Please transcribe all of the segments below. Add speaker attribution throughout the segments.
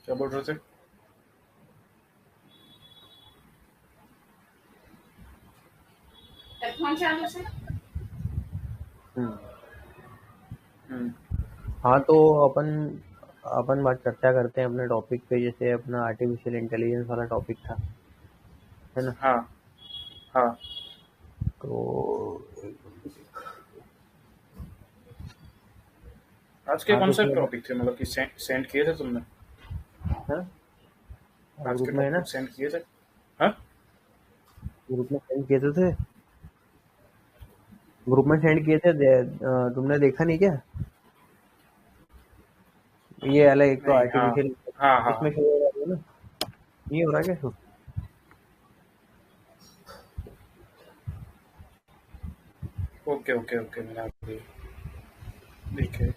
Speaker 1: क्या बोल रहे थे?
Speaker 2: हम्म।
Speaker 1: हम्म।
Speaker 2: हाँ, तो अपन अपन बात चर्चा करते हैं अपने टॉपिक पे, जैसे अपना आर्टिफिशियल इंटेलिजेंस वाला टॉपिक था, है ना?
Speaker 1: हाँ। हाँ।
Speaker 2: तो
Speaker 1: आज के
Speaker 2: हाँ,
Speaker 1: कौन
Speaker 2: तो
Speaker 1: से
Speaker 2: उसमें
Speaker 1: टॉपिक थे, मतलब कि सेंड किए थे तुमने?
Speaker 2: हाँ,
Speaker 1: आज के
Speaker 2: ग्रुप में है ना,
Speaker 1: टॉपिक सेंड किए थे? हाँ।
Speaker 2: ग्रुप में सेंड किए थे, ग्रुप में सेंड किए थे, तुमने देखा नहीं क्या? ये अलग एक तो
Speaker 1: नहीं। हाँ।
Speaker 2: आर्टिफिशियल,
Speaker 1: हाँ। हाँ।
Speaker 2: इसमें शो हो रहा है ना, नहीं हो रहा क्या शो?
Speaker 1: ओके ओके ओके, मैंने अभी देखे।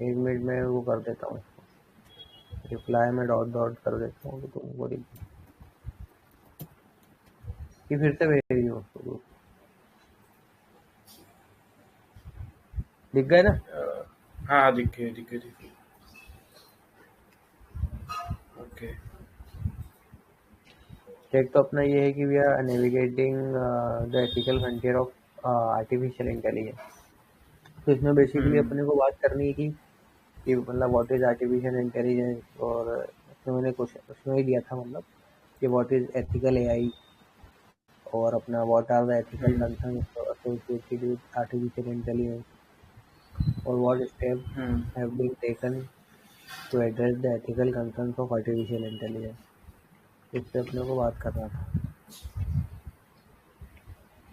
Speaker 2: एक मिनट में वो कर देता हूँ, रिप्लाई में डॉट डॉट कर देता हूँ, तो तुमको कि फिर से भेज दो उसको। दिख गए ना?
Speaker 1: हाँ हाँ, दिखे दिखे दिखे। ओके।
Speaker 2: एक तो अपना ये है कि we are navigating the ethical frontier of artificial intelligence. तो इसमें बेसिकली
Speaker 1: हम्म।
Speaker 2: अपने को बात करनी है कि मतलब व्हाट इज आर्टिफिशियल इंटेलिजेंस, और उसमें मैंने क्वेश्चन उसमें ही दिया था, मतलब कि व्हाट इज एथिकल एआई, और अपना what are the ethical
Speaker 1: hmm.
Speaker 2: Concern associated with artificial intelligence, और what step
Speaker 1: hmm.
Speaker 2: Have been taken to address the ethical concerns of artificial intelligence. इस पे अपने को बात करना था।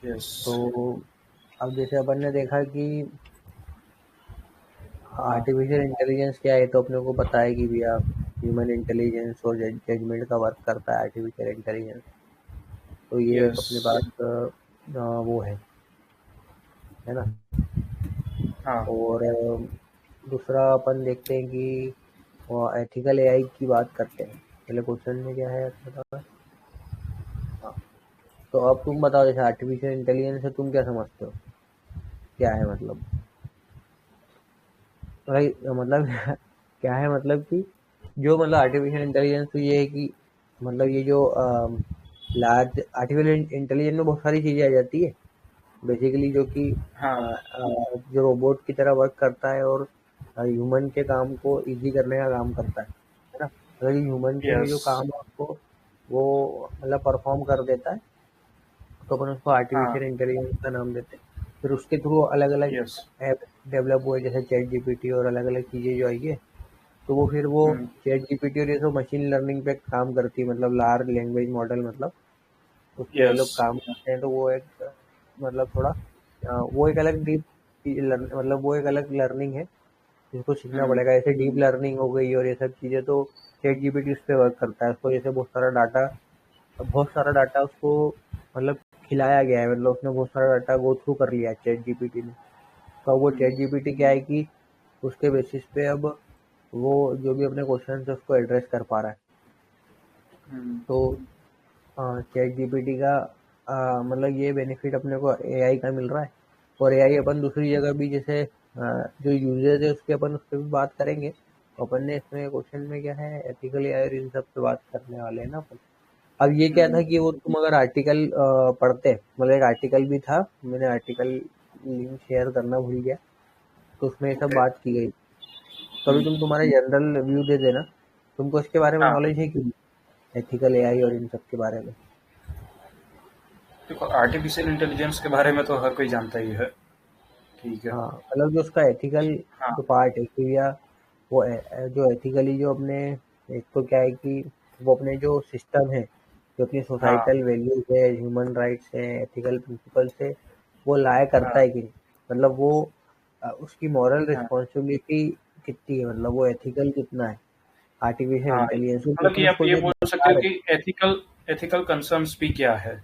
Speaker 1: यस।
Speaker 2: तो अब जैसे अपन ने देखा कि
Speaker 1: हाँ।
Speaker 2: आर्टिफिशियल इंटेलिजेंस क्या है, तो अपने को पता है कि भैया ह्यूमन इंटेलिजेंस और जजमेंट का वर्क करता है आर्टिफिशियल इंटेलिजेंस। तो ये एक
Speaker 1: यस।
Speaker 2: अपने पास वो है ना।
Speaker 1: हाँ।
Speaker 2: और दूसरा अपन देखते हैं कि एथिकल एआई की बात करते हैं। पहले क्वेश्चन में क्या है बता। हाँ, तो अब तुम बताओ, जैसे आर्टिफिशियल इंटेलिजेंस है, तुम क्या समझते हो, क्या है मतलब? भाई मतलब क्या है मतलब कि जो मतलब आर्टिफिशियल इंटेलिजेंस तो ये है कि मतलब ये जो लार्ज आर्टिफिशियल इंटेलिजेंस में बहुत सारी चीज़ें आ जाती है बेसिकली, जो कि
Speaker 1: हाँ।
Speaker 2: जो रोबोट की तरह वर्क करता है और ह्यूमन के काम को इजी करने का काम करता है ना। अगर ह्यूमन के लिए
Speaker 1: यस।
Speaker 2: जो काम है उसको वो मतलब परफॉर्म कर देता है, तो अपन उसको
Speaker 1: हाँ।
Speaker 2: आर्टिफिशियल इंटेलिजेंस का नाम देते हैं। फिर उसके थ्रू अलग अलग
Speaker 1: यस।
Speaker 2: ऐप डेवलप हुए, जैसे चैट जीपीटी और अलग अलग चीज़ें जो आई है। तो वो फिर वो
Speaker 1: हम्म।
Speaker 2: चैट जीपीटी और ये सब मशीन लर्निंग पे काम करती है, मतलब लार्ज लैंग्वेज मॉडल, मतलब उस पे ये
Speaker 1: यस।
Speaker 2: लोग काम करते हैं। तो वो एक मतलब थोड़ा वो एक अलग डीप मतलब वो एक अलग लर्निंग है जिसको सीखना
Speaker 1: हम्म।
Speaker 2: पड़ेगा। जैसे डीप लर्निंग हो गई और ये सब चीज़ें, तो चैट जीपीटी उस पर वर्क करता है। उसको जैसे बहुत सारा डाटा उसको मतलब खिलाया गया है, मतलब उसने बहुत सारा डाटा गो थ्रू कर लिया है चैट जीपीटी ने। तो अब वो
Speaker 1: हम्म।
Speaker 2: चैट जीपीटी क्या है कि उसके बेसिस पे अब वो जो भी अपने क्वेश्चन है उसको एड्रेस कर पा रहा है।
Speaker 1: हम्म।
Speaker 2: तो चैट जीपीटी का मतलब ये बेनिफिट अपने को एआई का मिल रहा है। और एआई अपन दूसरी जगह भी, जैसे जो यूजर्स है उसके अपन उस पर भी बात करेंगे। तो अपन ने इसमें क्वेश्चन में क्या है, एथिकल एआई और इन सब पे बात करने वाले हैं ना अपन। अब ये क्या था
Speaker 1: हम्म।
Speaker 2: कि वो तुम अगर आर्टिकल पढ़ते, मतलब एक आर्टिकल भी था, मैंने आर्टिकल लिंक शेयर करना भूल गया, तो उसमें ये सब
Speaker 1: ओके।
Speaker 2: बात की गई। तो अभी
Speaker 1: हम्म।
Speaker 2: तुम्हारा जनरल व्यू दे देना, तुमको इसके बारे में
Speaker 1: हाँ।
Speaker 2: नॉलेज है कि एथिकल एआई और इन सब के बारे में?
Speaker 1: देखो, आर्टिफिशियल इंटेलिजेंस के बारे में तो हर कोई जानता ही है। ठीक है।
Speaker 2: हाँ, मतलब जो उसका एथिकल
Speaker 1: हाँ।
Speaker 2: जो पार्ट है कि भैया वो जो एथिकली जो अपने, एक तो क्या है कि वो अपने जो सिस्टम है, जो अपनी
Speaker 1: हाँ।
Speaker 2: सोसाइटल वैल्यूज है, ह्यूमन राइट्स है, एथिकल प्रिंसिपल्स है, वो लाया करता
Speaker 1: हाँ।
Speaker 2: है कि नहीं। मतलब वो उसकी मॉरल
Speaker 1: हाँ।
Speaker 2: रिस्पॉन्सिबिलिटी कितनी है, मतलब वो एथिकल कितना है आर्टिफिशियल
Speaker 1: हाँ,
Speaker 2: इंटेलिजेंस, क्योंकि
Speaker 1: मतलब कि
Speaker 2: अपन
Speaker 1: आप
Speaker 2: उसको
Speaker 1: ये
Speaker 2: जो
Speaker 1: बोल सकते
Speaker 2: बता
Speaker 1: हो
Speaker 2: रहे।
Speaker 1: कि एथिकल एथिकल कंसर्न्स भी क्या है?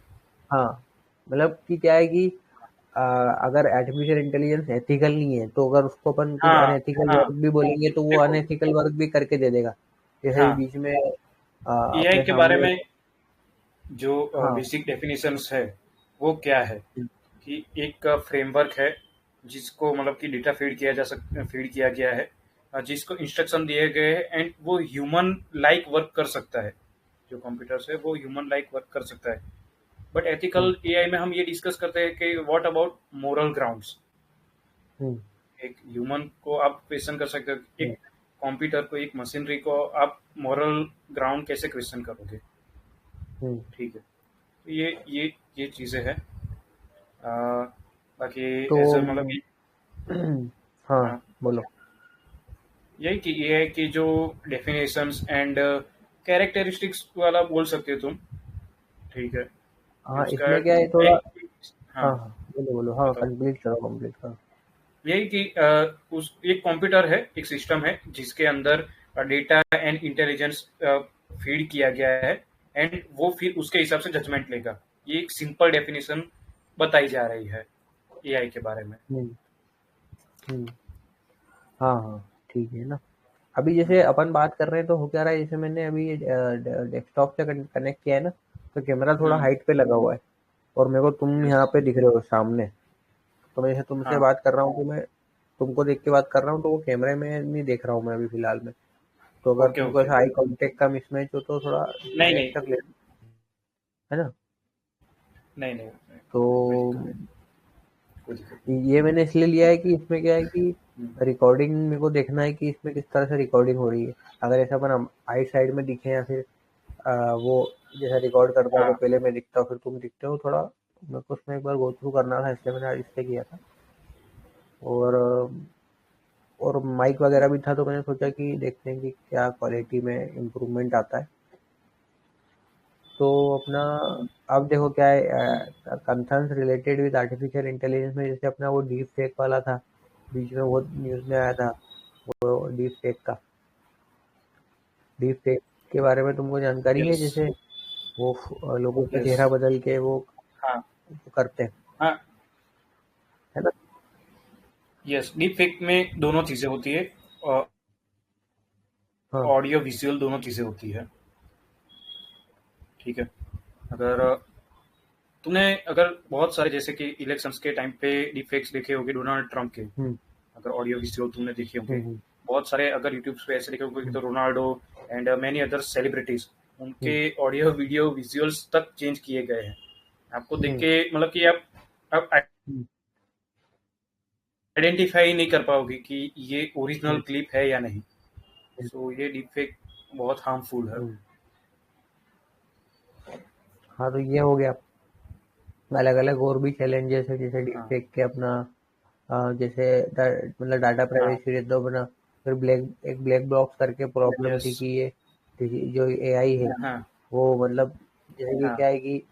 Speaker 2: हाँ, मतलब कि क्या है कि अ, अगर आर्टिफिशियल इंटेलिजेंस एथिकल नहीं है, तो अगर उसको अपन कुछ
Speaker 1: हाँ।
Speaker 2: अनएथिकल
Speaker 1: हाँ।
Speaker 2: वर्क भी बोलेंगे तो वो
Speaker 1: देखो।
Speaker 2: अनएथिकल वर्क भी करके दे देगा। जैसे अभी
Speaker 1: हाँ,
Speaker 2: बीच में
Speaker 1: एआई
Speaker 2: अपने
Speaker 1: के बारे
Speaker 2: सामने।
Speaker 1: में जो
Speaker 2: हाँ।
Speaker 1: बेसिक डेफिनेशंस है, वो क्या है कि एक फ्रेमवर्क है जिसको मतलब कि डेटा फीड किया गया है, जिसको इंस्ट्रक्शन दिए गए हैं एंड वो ह्यूमन लाइक वर्क कर सकता है। जो कंप्यूटर्स है वो ह्यूमन लाइक वर्क कर सकता है। बट
Speaker 2: हम्म,
Speaker 1: एथिकल एआई में हम ये डिस्कस करते हैं कि व्हाट अबाउट मोरल ग्राउंड्स।
Speaker 2: हम्म,
Speaker 1: एक ह्यूमन को आप क्वेश्चन कर सकते हो, एक
Speaker 2: हम्म,
Speaker 1: कंप्यूटर को, एक मशीनरी को आप मॉरल ग्राउंड कैसे क्वेश्चन करोगे?
Speaker 2: हम्म।
Speaker 1: ठीक है, तो ये चीज़ें हैं। अ, बाकी
Speaker 2: तो
Speaker 1: एज मतलब कि
Speaker 2: हाँ,
Speaker 1: हाँ,
Speaker 2: बोलो।
Speaker 1: यही कि एआई की जो डेफिनेशंस एंड कैरेक्टरिस्टिक्स वाला बोल सकते हो तुम। ठीक है, कि
Speaker 2: हाँ,
Speaker 1: उसका
Speaker 2: इसमें क्या है थोड़ा।
Speaker 1: एक, हाँ,
Speaker 2: हाँ, हाँ, बोलो, बोलो, हाँ,
Speaker 1: बताओ।
Speaker 2: कंप्लीट करो, कंप्लीट करो।
Speaker 1: यही कि उस एक कंप्यूटर है, एक सिस्टम है जिसके अंदर डेटा एंड इंटेलिजेंस फीड किया गया है एंड वो फिर उसके हिसाब से जजमेंट लेगा। ये एक सिंपल डेफिनेशन बताई जा रही है एआई के बारे में।
Speaker 2: हम्म, हम्म। हाँ, हाँ, ठीक है ना। अभी जैसे
Speaker 1: हम्म,
Speaker 2: अपन बात कर रहे हैं तो हो क्या रहा है, जैसे मैंने अभी डेस्कटॉप से कनेक्ट किया है ना, तो कैमरा थोड़ा
Speaker 1: हम्म,
Speaker 2: हाइट पे लगा हुआ है। और मेरे को तुम
Speaker 1: यस,
Speaker 2: यहाँ पे दिख रहे हो सामने। तो मैं जैसे तुमसे
Speaker 1: हाँ,
Speaker 2: बात कर रहा हूँ तो मैं तुमको देख के बात कर रहा हूँ, तो वो कैमरे में नहीं देख रहा हूँ मैं अभी फिलहाल में। तो अगर
Speaker 1: ओके,
Speaker 2: तुमको
Speaker 1: ओके,
Speaker 2: ऐसा आई कांटेक्ट का मिसमैच हो तो थोड़ा
Speaker 1: नहीं,
Speaker 2: नेट
Speaker 1: नहीं,
Speaker 2: तक ले, है ना।
Speaker 1: नहीं, नहीं, नहीं,
Speaker 2: तो
Speaker 1: कोई दिक्कत नहीं, कोई दिक्कत
Speaker 2: ये मैंने इसलिए लिया है कि इसमें क्या है कि
Speaker 1: नहीं।
Speaker 2: रिकॉर्डिंग मेरे को देखना है कि इसमें किस तरह से रिकॉर्डिंग हो रही है। अगर ऐसा अपन आई साइड में दिखे या फिर वो जैसा रिकॉर्ड करता है तो
Speaker 1: हाँ,
Speaker 2: पहले मैं दिखता हूँ फिर तुम दिखते हो, थोड़ा मेरे को उसमें एक बार गो थ्रू करना था, इसलिए मैंने आज इससे किया था। और और माइक वगैरह भी था तो मैंने सोचा कि देखते हैं कि क्या क्वालिटी में इम्प्रूवमेंट आता है। तो अपना अब देखो क्या है, concerns related with artificial intelligence में जैसे अपना वो डीप फेक वाला था, बीच में वो न्यूज़ में आया था, वो डीप फेक का। डीप फेक के बारे में तुमको जानकारी है?
Speaker 1: यस,
Speaker 2: जैसे वो लोगों का
Speaker 1: यस,
Speaker 2: चेहरा बदल के
Speaker 1: हाँ,
Speaker 2: वो करते हैं,
Speaker 1: हाँ,
Speaker 2: है ना।
Speaker 1: यस, डीप फेक में दोनों चीज़ें होती है,
Speaker 2: हाँ।
Speaker 1: ऑडियो विजुअल दोनों चीज़ें होती है। ठीक है, अगर तूने अगर बहुत सारे जैसे कि इलेक्शंस के टाइम पे डिफेक्ट्स देखे होंगे डोनाल्ड ट्रंप के,
Speaker 2: हम्म,
Speaker 1: अगर ऑडियो विजुअल तुमने देखे होंगे,
Speaker 2: हम्म,
Speaker 1: बहुत सारे अगर यूट्यूब पे ऐसे देखे होंगे
Speaker 2: हम्म,
Speaker 1: तो Ronaldo and many other celebrities, उनके
Speaker 2: हम्म,
Speaker 1: ऑडियो वीडियो विजुअल्स तक चेंज किए गए हैं। आपको देख
Speaker 2: हम्म,
Speaker 1: के मतलब कि आप
Speaker 2: हम्म,
Speaker 1: आइडेंटिफाई नहीं कर पाओगे कि ये ओरिजिनल
Speaker 2: हम्म,
Speaker 1: क्लिप है या नहीं।
Speaker 2: हम्म,
Speaker 1: सो ये डिफेक्ट बहुत हार्मफुल है।
Speaker 2: हम्म। हाँ, तो ये हो गया। अलग अलग और भी चैलेंजेस है जैसे
Speaker 1: हाँ,
Speaker 2: डीपफेक के अपना जैसे मतलब डाटा
Speaker 1: हाँ,
Speaker 2: प्राइवेसी रहता अपना। फिर एक ब्लैक बॉक्स करके प्रॉब्लम
Speaker 1: यस,
Speaker 2: थी कि ये जो एआई है
Speaker 1: हाँ,
Speaker 2: वो मतलब जैसे कि
Speaker 1: हाँ,
Speaker 2: क्या है कि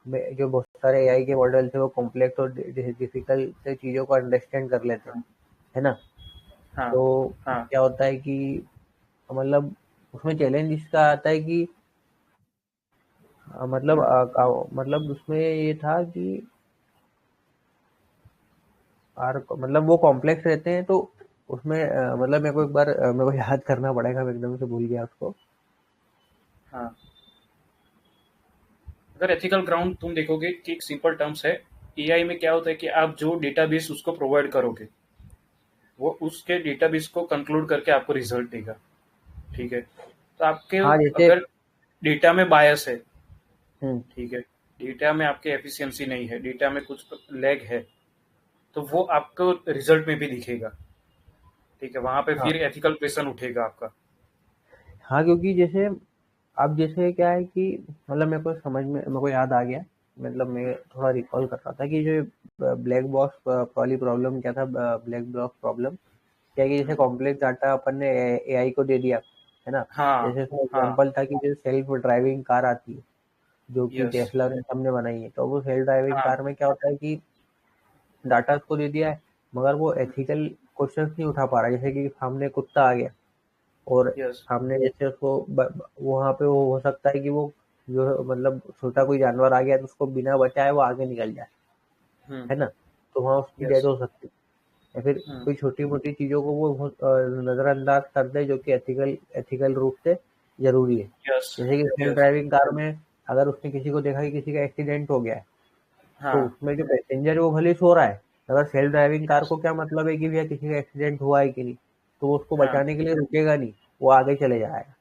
Speaker 2: जो बहुत सारे एआई के मॉडल्स है वो कॉम्प्लेक्स और डिफिकल्ट चीज़ों को अंडरस्टैंड कर लेते हैं,
Speaker 1: हाँ,
Speaker 2: है ना।
Speaker 1: हाँ,
Speaker 2: तो
Speaker 1: हाँ,
Speaker 2: क्या होता है कि मतलब उसमें चैलेंज इसका आता है कि मतलब उसमें ये था कि मतलब वो कॉम्प्लेक्स रहते हैं तो उसमें मतलब मेरे को एक बार मेरे को याद करना पड़ेगा, मैं एकदम से भूल गया उसको।
Speaker 1: हाँ। अगर एथिकल ग्राउंड तुम देखोगे कि एक सिंपल टर्म्स है, एआई में क्या होता है कि आप जो डेटाबेस उसको प्रोवाइड करोगे, वो उसके डेटाबेस को कंक्लूड करके आपको रिजल्ट देगा। ठीक है, तो आपके
Speaker 2: हाँ, जैसे।
Speaker 1: अगर डेटा में बायस है,
Speaker 2: हम्म,
Speaker 1: ठीक है, डेटा में आपके एफिशिएंसी नहीं है, डेटा में कुछ लैग है, तो वो आपको रिजल्ट में भी दिखेगा। ठीक है, वहां पे
Speaker 2: हाँ,
Speaker 1: फिर एथिकल क्वेश्चन उठेगा आपका।
Speaker 2: हाँ, क्योंकि जैसे अब जैसे क्या है कि मतलब मेरे को याद आ गया। मतलब मैं थोड़ा रिकॉल कर रहा था कि जो ब्लैक बॉक्स वाली प्रॉब्लम क्या था, ब्लैक बॉक्स प्रॉब्लम क्या है कि जैसे
Speaker 1: हम्म,
Speaker 2: कॉम्प्लेक्स डाटा अपन ने एआई को दे दिया, है ना।
Speaker 1: हाँ,
Speaker 2: जैसे उसमें
Speaker 1: हाँ,
Speaker 2: एग्जांपल था कि जो सेल्फ ड्राइविंग कार आती है जो कि
Speaker 1: यस,
Speaker 2: टेस्ला ने सबने बनाई है, तो वो सेल्फ ड्राइविंग
Speaker 1: हाँ,
Speaker 2: कार में क्या होता है कि डाटा उसको दे दिया है, मगर वो एथिकल क्वेश्चंस नहीं उठा पा रहा। जैसे कि सामने कुत्ता आ गया और
Speaker 1: यस,
Speaker 2: सामने जैसे उसको वहां पे वो हो सकता है कि वो जो मतलब छोटा कोई जानवर आ गया तो उसको बिना बचाए वो आगे निकल जाए,
Speaker 1: हम्म,
Speaker 2: है ना। तो वहाँ उसकी डेथ
Speaker 1: यस,
Speaker 2: हो सकती है। या फिर
Speaker 1: हम्म,
Speaker 2: कोई छोटी मोटी चीजों को वो बहुत नजरअंदाज कर दे जो कि एथिकल रूप से जरूरी है।
Speaker 1: यस,
Speaker 2: जैसे कि सेल्फ
Speaker 1: यस,
Speaker 2: ड्राइविंग कार में अगर उसने किसी को देखा कि किसी का एक्सीडेंट हो गया है, तो
Speaker 1: हाँ
Speaker 2: उसमें जो पैसेंजर है वो भले ही सो रहा है, अगर सेल्फ ड्राइविंग कार को क्या मतलब है कि भैया किसी का एक्सीडेंट हुआ है कि नहीं, तो वो उसको
Speaker 1: हाँ
Speaker 2: बचाने के लिए रुकेगा नहीं, वो आगे चले जाएगा।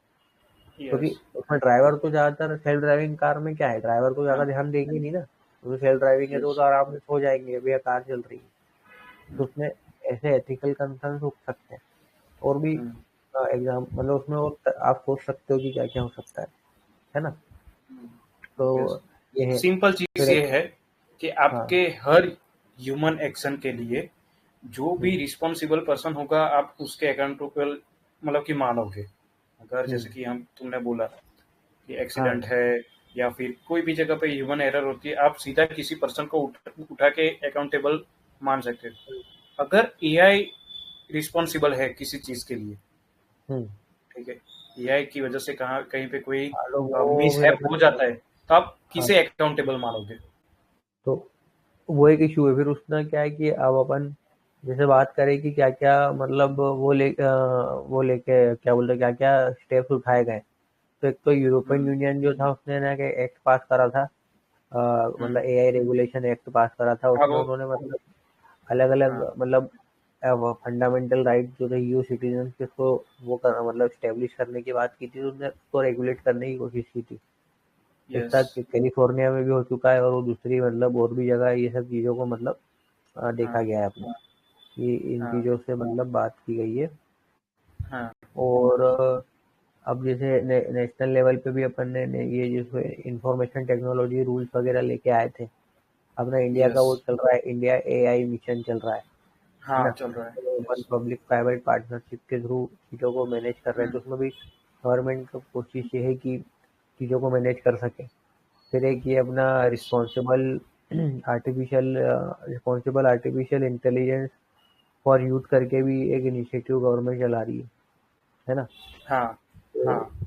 Speaker 2: क्योंकि
Speaker 1: यस
Speaker 2: उसमें ड्राइवर तो ज़्यादातर सेल्फ ड्राइविंग कार में क्या है, ड्राइवर को ज़्यादा
Speaker 1: हाँ
Speaker 2: ध्यान देंगे नहीं ना, क्योंकि सेल्फ ड्राइविंग है तो वो
Speaker 1: यस
Speaker 2: तो आराम से सो जाएंगे, भैया कार चल रही है। तो उसमें ऐसे एथिकल कंसर्न उठ सकते हैं। और भी एग्जाम मतलब उसमें और आप सोच सकते हो कि क्या क्या हो सकता है ना? तो
Speaker 1: यस।
Speaker 2: ये है।
Speaker 1: सिंपल चीज
Speaker 2: फिर
Speaker 1: ये है कि
Speaker 2: हाँ।
Speaker 1: आपके हर ह्यूमन एक्शन के लिए जो भी
Speaker 2: हम्म।
Speaker 1: रिस्पॉन्सिबल पर्सन होगा आप उसके अकाउंटेबल मतलब कि मानोगे। अगर
Speaker 2: हम्म।
Speaker 1: जैसे कि हम तुमने बोला कि
Speaker 2: हाँ।
Speaker 1: एक्सीडेंट है या फिर कोई भी जगह पे ह्यूमन एरर होती है, आप सीधा किसी पर्सन को उठा के अकाउंटेबल मान सकते हो। अगर एआई रिस्पॉन्सिबल है किसी चीज के लिए,
Speaker 2: हम्म।
Speaker 1: ठीक है, एआई की वजह से कहाँ कहीं पे कोई
Speaker 2: हाँ, तो वो फिर
Speaker 1: मिसहैप
Speaker 2: अपन।
Speaker 1: हो जाता है, तो आप
Speaker 2: हाँ,
Speaker 1: किसे अकाउंटेबल मानोगे?
Speaker 2: तो वो एक इशू है। फिर उसमें क्या है कि अब अपन जैसे बात करें कि क्या क्या मतलब वो लेके क्या बोलते हैं, क्या क्या स्टेप्स उठाए गए। तो एक तो यूरोपियन
Speaker 1: हम्म
Speaker 2: यूनियन जो था उसने ना कि एक्ट पास करा था, मतलब
Speaker 1: हम्म।
Speaker 2: एआई रेगुलेशन एक्ट पास करा था।
Speaker 1: हाँ
Speaker 2: उसमें
Speaker 1: वो।
Speaker 2: उन्होंने मतलब अलग अलग
Speaker 1: हाँ
Speaker 2: मतलब फंडामेंटल राइट जो थे यू सिटीजन के, उसको वो कर मतलब स्टेब्लिश करने की बात की थी, तो उन्होंने उसको रेगुलेट करने की कोशिश की थी।
Speaker 1: यस।
Speaker 2: ऐसा कैलिफोर्निया में भी हो चुका है, और वो दूसरी मतलब और भी जगह ये सब चीज़ों को मतलब देखा
Speaker 1: हाँ
Speaker 2: गया है अपना, कि इन
Speaker 1: हाँ
Speaker 2: चीज़ों से मतलब बात की गई है।
Speaker 1: हाँ।
Speaker 2: और अब जैसे नेशनल लेवल पे भी अपन ने ये जो इंफॉर्मेशन टेक्नोलॉजी रूल्स वगैरह लेके आए थे। अपना इंडिया का
Speaker 1: यस।
Speaker 2: वो चल रहा है, इंडिया एआई मिशन चल रहा है ना?
Speaker 1: हाँ चल रहा है।
Speaker 2: तो अपन
Speaker 1: यस।
Speaker 2: पब्लिक प्राइवेट पार्टनरशिप के थ्रू चीज़ों को मैनेज कर रहे हैं, तो उसमें भी गवर्नमेंट की कोशिश ये है कि चीज़ों को मैनेज कर सके। फिर एक ये अपना
Speaker 1: yes.
Speaker 2: Responsible artificial intelligence for youth करके भी एक इनिशिएटिव गवर्नमेंट चला रही है ना?
Speaker 1: हाँ
Speaker 2: तो
Speaker 1: हाँ।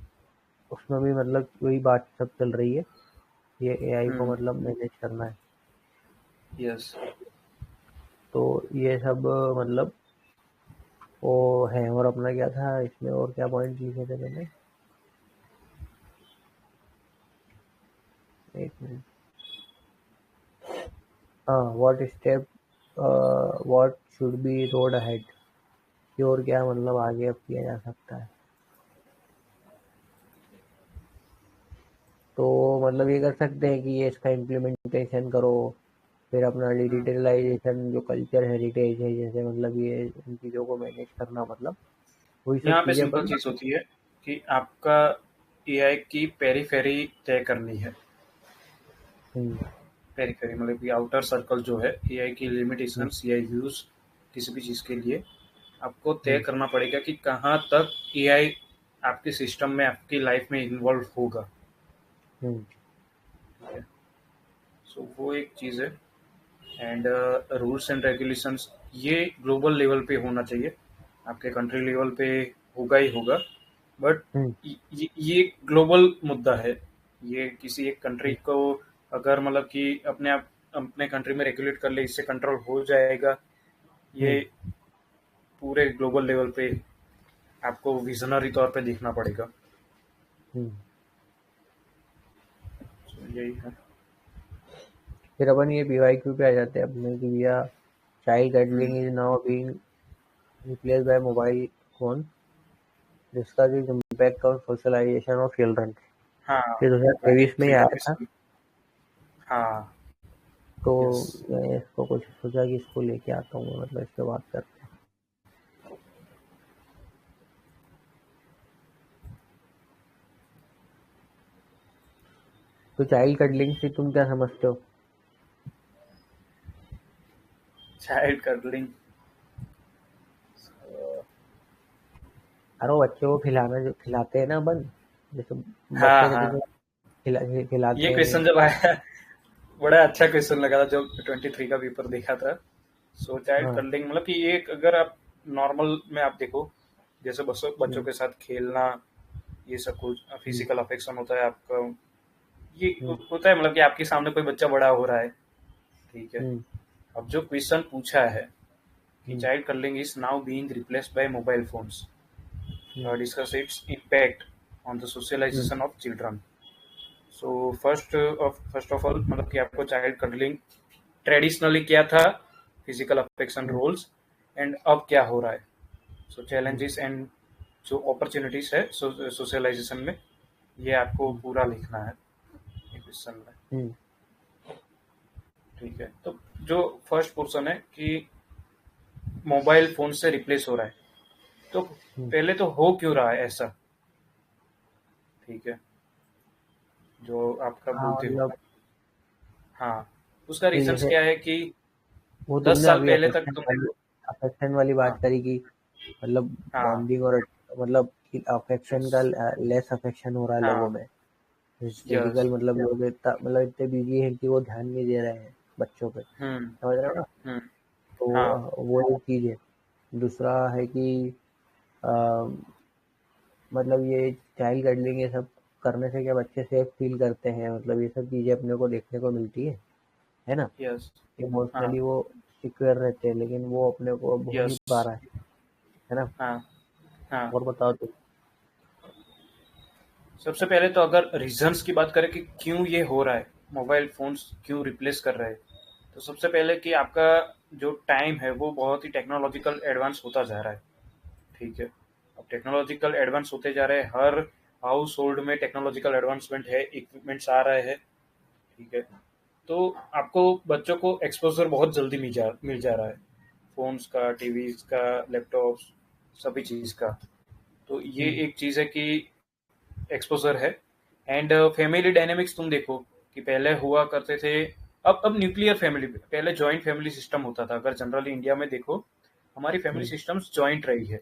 Speaker 2: उसमें भी मतलब वही बात सब चल रही है, ये एआई को
Speaker 1: हम्म।
Speaker 2: मतलब मैनेज करना है।
Speaker 1: यस।
Speaker 2: तो ये सब मतलब वो है। और अपना क्या था इसमें, और क्या पॉइंट लिखे थे मैंने, एक मिनट। हाँ, what should be road ahead, कि और क्या मतलब आगे अब किया जा सकता है। तो मतलब ये कर सकते हैं कि ये इसका इम्प्लीमेंटेशन करो। फिर अपना डिजिटलाइजेशन जो कल्चर हेरिटेज है, जैसे मतलब ये इन चीज़ों को मैनेज करना, मतलब वही सब
Speaker 1: यहाँ पे
Speaker 2: चीज़ें
Speaker 1: सिंपल
Speaker 2: अपन।
Speaker 1: चीज होती है कि आपका एआई की पेरीफेरी तय करनी है।
Speaker 2: हम्म।
Speaker 1: पेरीफेरी मतलब कि आउटर सर्कल जो है एआई की
Speaker 2: हम्म।
Speaker 1: लिमिटेशंस या यूज किसी भी चीज़ के लिए आपको तय
Speaker 2: हम्म।
Speaker 1: करना पड़ेगा कि कहाँ तक एआई आपके सिस्टम में आपकी लाइफ में इन्वॉल्व होगा।
Speaker 2: हम्म।
Speaker 1: ठीक है, सो वो एक चीज़ है। एंड रूल्स एंड रेगुलेशंस ये ग्लोबल लेवल पे होना चाहिए, आपके कंट्री लेवल पे होगा ही होगा, बट
Speaker 2: हम्म।
Speaker 1: ये ग्लोबल मुद्दा है। ये किसी एक कंट्री
Speaker 2: हम्म।
Speaker 1: को अगर मतलब कि अपने आप अपने कंट्री में रेगुलेट कर ले, इससे कंट्रोल हो जाएगा, ये
Speaker 2: हम्म।
Speaker 1: पूरे ग्लोबल लेवल पे आपको विजनरी तौर पे देखना पड़ेगा।
Speaker 2: हम्म।
Speaker 1: So, यही है।
Speaker 2: फिर अपन ये पीवाईक्यू पे आ जाते हैं अपने कि भैया child
Speaker 1: hmm,
Speaker 2: cuddling is now being replace by mobile phone, discuss is impact on socialisation of children.
Speaker 1: हाँ
Speaker 2: ये 2023 में ही
Speaker 1: 23
Speaker 2: आया था।
Speaker 1: 24 हाँ।
Speaker 2: तो
Speaker 1: यस।
Speaker 2: मैं इसको कुछ सोचा कि इसको लेके आता हूँ मैं, मतलब इस पे बात करते हैं। तो चाइल्ड कटलिंग से तुम क्या समझते हो?
Speaker 1: चाइल्ड कर्टलिंग।
Speaker 2: अरे वो बच्चे को खिलाना, जो खिलाते हैं ना अपन, जैसे
Speaker 1: हाँ
Speaker 2: बच्चे को जैसे
Speaker 1: हाँ।
Speaker 2: खिलाते
Speaker 1: ये क्वेश्चन
Speaker 2: हैं।
Speaker 1: जब आया बड़ा अच्छा क्वेश्चन लगा था जब 23 का पेपर देखा था। सो चाइल्ड
Speaker 2: हाँ।
Speaker 1: कर्टलिंग मतलब कि ये अगर आप नॉर्मल में आप देखो, जैसे बच्चों बच्चों
Speaker 2: हम्म।
Speaker 1: के साथ खेलना, ये सब कुछ
Speaker 2: हम्म।
Speaker 1: फिजिकल अफेक्शन होता है आपका, ये
Speaker 2: हम्म।
Speaker 1: होता है मतलब कि आपके सामने कोई बच्चा बड़ा हो रहा है, ठीक है।
Speaker 2: हम्म।
Speaker 1: अब जो क्वेश्चन पूछा है कि
Speaker 2: hmm.
Speaker 1: Child cuddling is now being replaced by mobile phones,
Speaker 2: hmm.
Speaker 1: discuss its impact on the
Speaker 2: hmm.
Speaker 1: socialization of children. So first of all मतलब कि आपको चाइल्ड कर्टलिंग ट्रेडिशनली क्या था, फिजिकल अफेक्शन रोल्स, एंड अब क्या हो रहा है। सो चैलेंजेस एंड जो अपॉर्चुनिटीज है सोशलाइजेशन में, ये आपको पूरा लिखना है क्वेश्चन में। ठीक है, तो जो फर्स्ट पोर्शन है कि मोबाइल फोन से रिप्लेस हो रहा है, तो पहले तो हो क्यों रहा है ऐसा। ठीक है, जो आपका
Speaker 2: हाँ
Speaker 1: बोलते हो।
Speaker 2: मतलब
Speaker 1: हाँ, उसका
Speaker 2: कि
Speaker 1: रीजंस
Speaker 2: जैसे
Speaker 1: क्या है कि
Speaker 2: वो
Speaker 1: 10
Speaker 2: तुमने
Speaker 1: साल
Speaker 2: अभी
Speaker 1: पहले तक तुम।
Speaker 2: अफेक्शन वाली बात
Speaker 1: हाँ
Speaker 2: करी कि मतलब
Speaker 1: हाँ
Speaker 2: बॉन्डिंग और मतलब अफेक्शन
Speaker 1: यस
Speaker 2: का लेस अफेक्शन हो रहा है लोगों
Speaker 1: हाँ
Speaker 2: में।
Speaker 1: यस
Speaker 2: हिस्टेरिकल मतलब लोग इतना मतलब इतने बिजी हैं कि वो ध्यान नहीं दे रहे हैं बच्चों पे,
Speaker 1: हम्म
Speaker 2: समझ रहे हो ना।
Speaker 1: हम्म
Speaker 2: तो
Speaker 1: हाँ
Speaker 2: वो एक चीज़ है। दूसरा है कि अ, मतलब ये चाइल्ड गर्डलिंग ये सब करने से क्या बच्चे सेफ फील करते हैं, मतलब ये सब चीज़ें अपने को देखने को मिलती है ना।
Speaker 1: यस हाँ
Speaker 2: इमोशनली वो सिक्योर रहते हैं, लेकिन वो अपने को अब हो नहीं
Speaker 1: यस
Speaker 2: पा रहा है ना।
Speaker 1: हाँ हाँ।
Speaker 2: और बताओ तुम।
Speaker 1: सबसे पहले तो अगर रीजंस की बात करें कि क्यों ये हो रहा है, मोबाइल फोन्स क्यों रिप्लेस कर रहे हैं, तो सबसे पहले कि आपका जो टाइम है वो बहुत ही टेक्नोलॉजिकल एडवांस होता जा रहा है। ठीक है, अब टेक्नोलॉजिकल एडवांस होते जा रहे हैं, हर हाउस होल्ड में टेक्नोलॉजिकल एडवांसमेंट है, इक्विपमेंट्स आ रहे हैं। ठीक है, तो आपको बच्चों को एक्सपोजर बहुत जल्दी मिल जा रहा है, फोन्स का, टीवीज का, लैपटॉप्स, सभी चीज का। तो ये
Speaker 2: हम्म,
Speaker 1: एक चीज है कि एक्सपोजर है। एंड फैमिली डायनेमिक्स तुम देखो कि पहले हुआ करते थे, अब न्यूक्लियर फैमिली, पहले जॉइंट फैमिली सिस्टम होता था। अगर जनरली इंडिया में देखो, हमारी फैमिली
Speaker 2: हम्म,
Speaker 1: सिस्टम्स जॉइंट रही है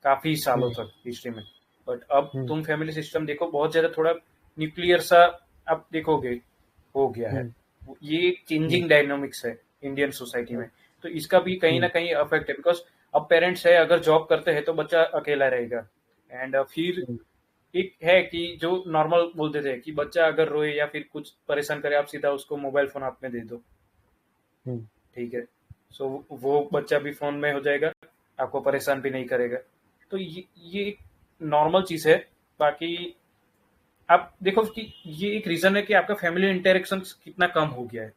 Speaker 1: काफी सालों
Speaker 2: हम्म,
Speaker 1: तक हिस्ट्री में। बट अब
Speaker 2: हम्म,
Speaker 1: तुम फैमिली सिस्टम देखो, बहुत ज्यादा थोड़ा न्यूक्लियर सा आप देखोगे हो गया है।
Speaker 2: हम्म,
Speaker 1: ये
Speaker 2: हम्म,
Speaker 1: चेंजिंग डायनामिक्स है इंडियन सोसाइटी
Speaker 2: हम्म,
Speaker 1: में। तो इसका भी कहीं ना
Speaker 2: हम्म,
Speaker 1: कहीं अफेक्ट है, बिकॉज अब पेरेंट्स है, अगर जॉब करते हैं तो बच्चा अकेला रहेगा। एंड फिर
Speaker 2: हम्म,
Speaker 1: एक है कि जो नॉर्मल बोलते थे कि बच्चा अगर रोए या फिर कुछ परेशान करे, आप सीधा उसको मोबाइल फोन हाथ में दे दो।
Speaker 2: हम्म।
Speaker 1: ठीक है, सो वो बच्चा भी फोन में हो जाएगा, आपको परेशान भी नहीं करेगा। तो ये एक नॉर्मल चीज है। बाकी आप देखो कि ये एक रीजन है कि आपका फैमिली इंटरेक्शन कितना कम हो गया है।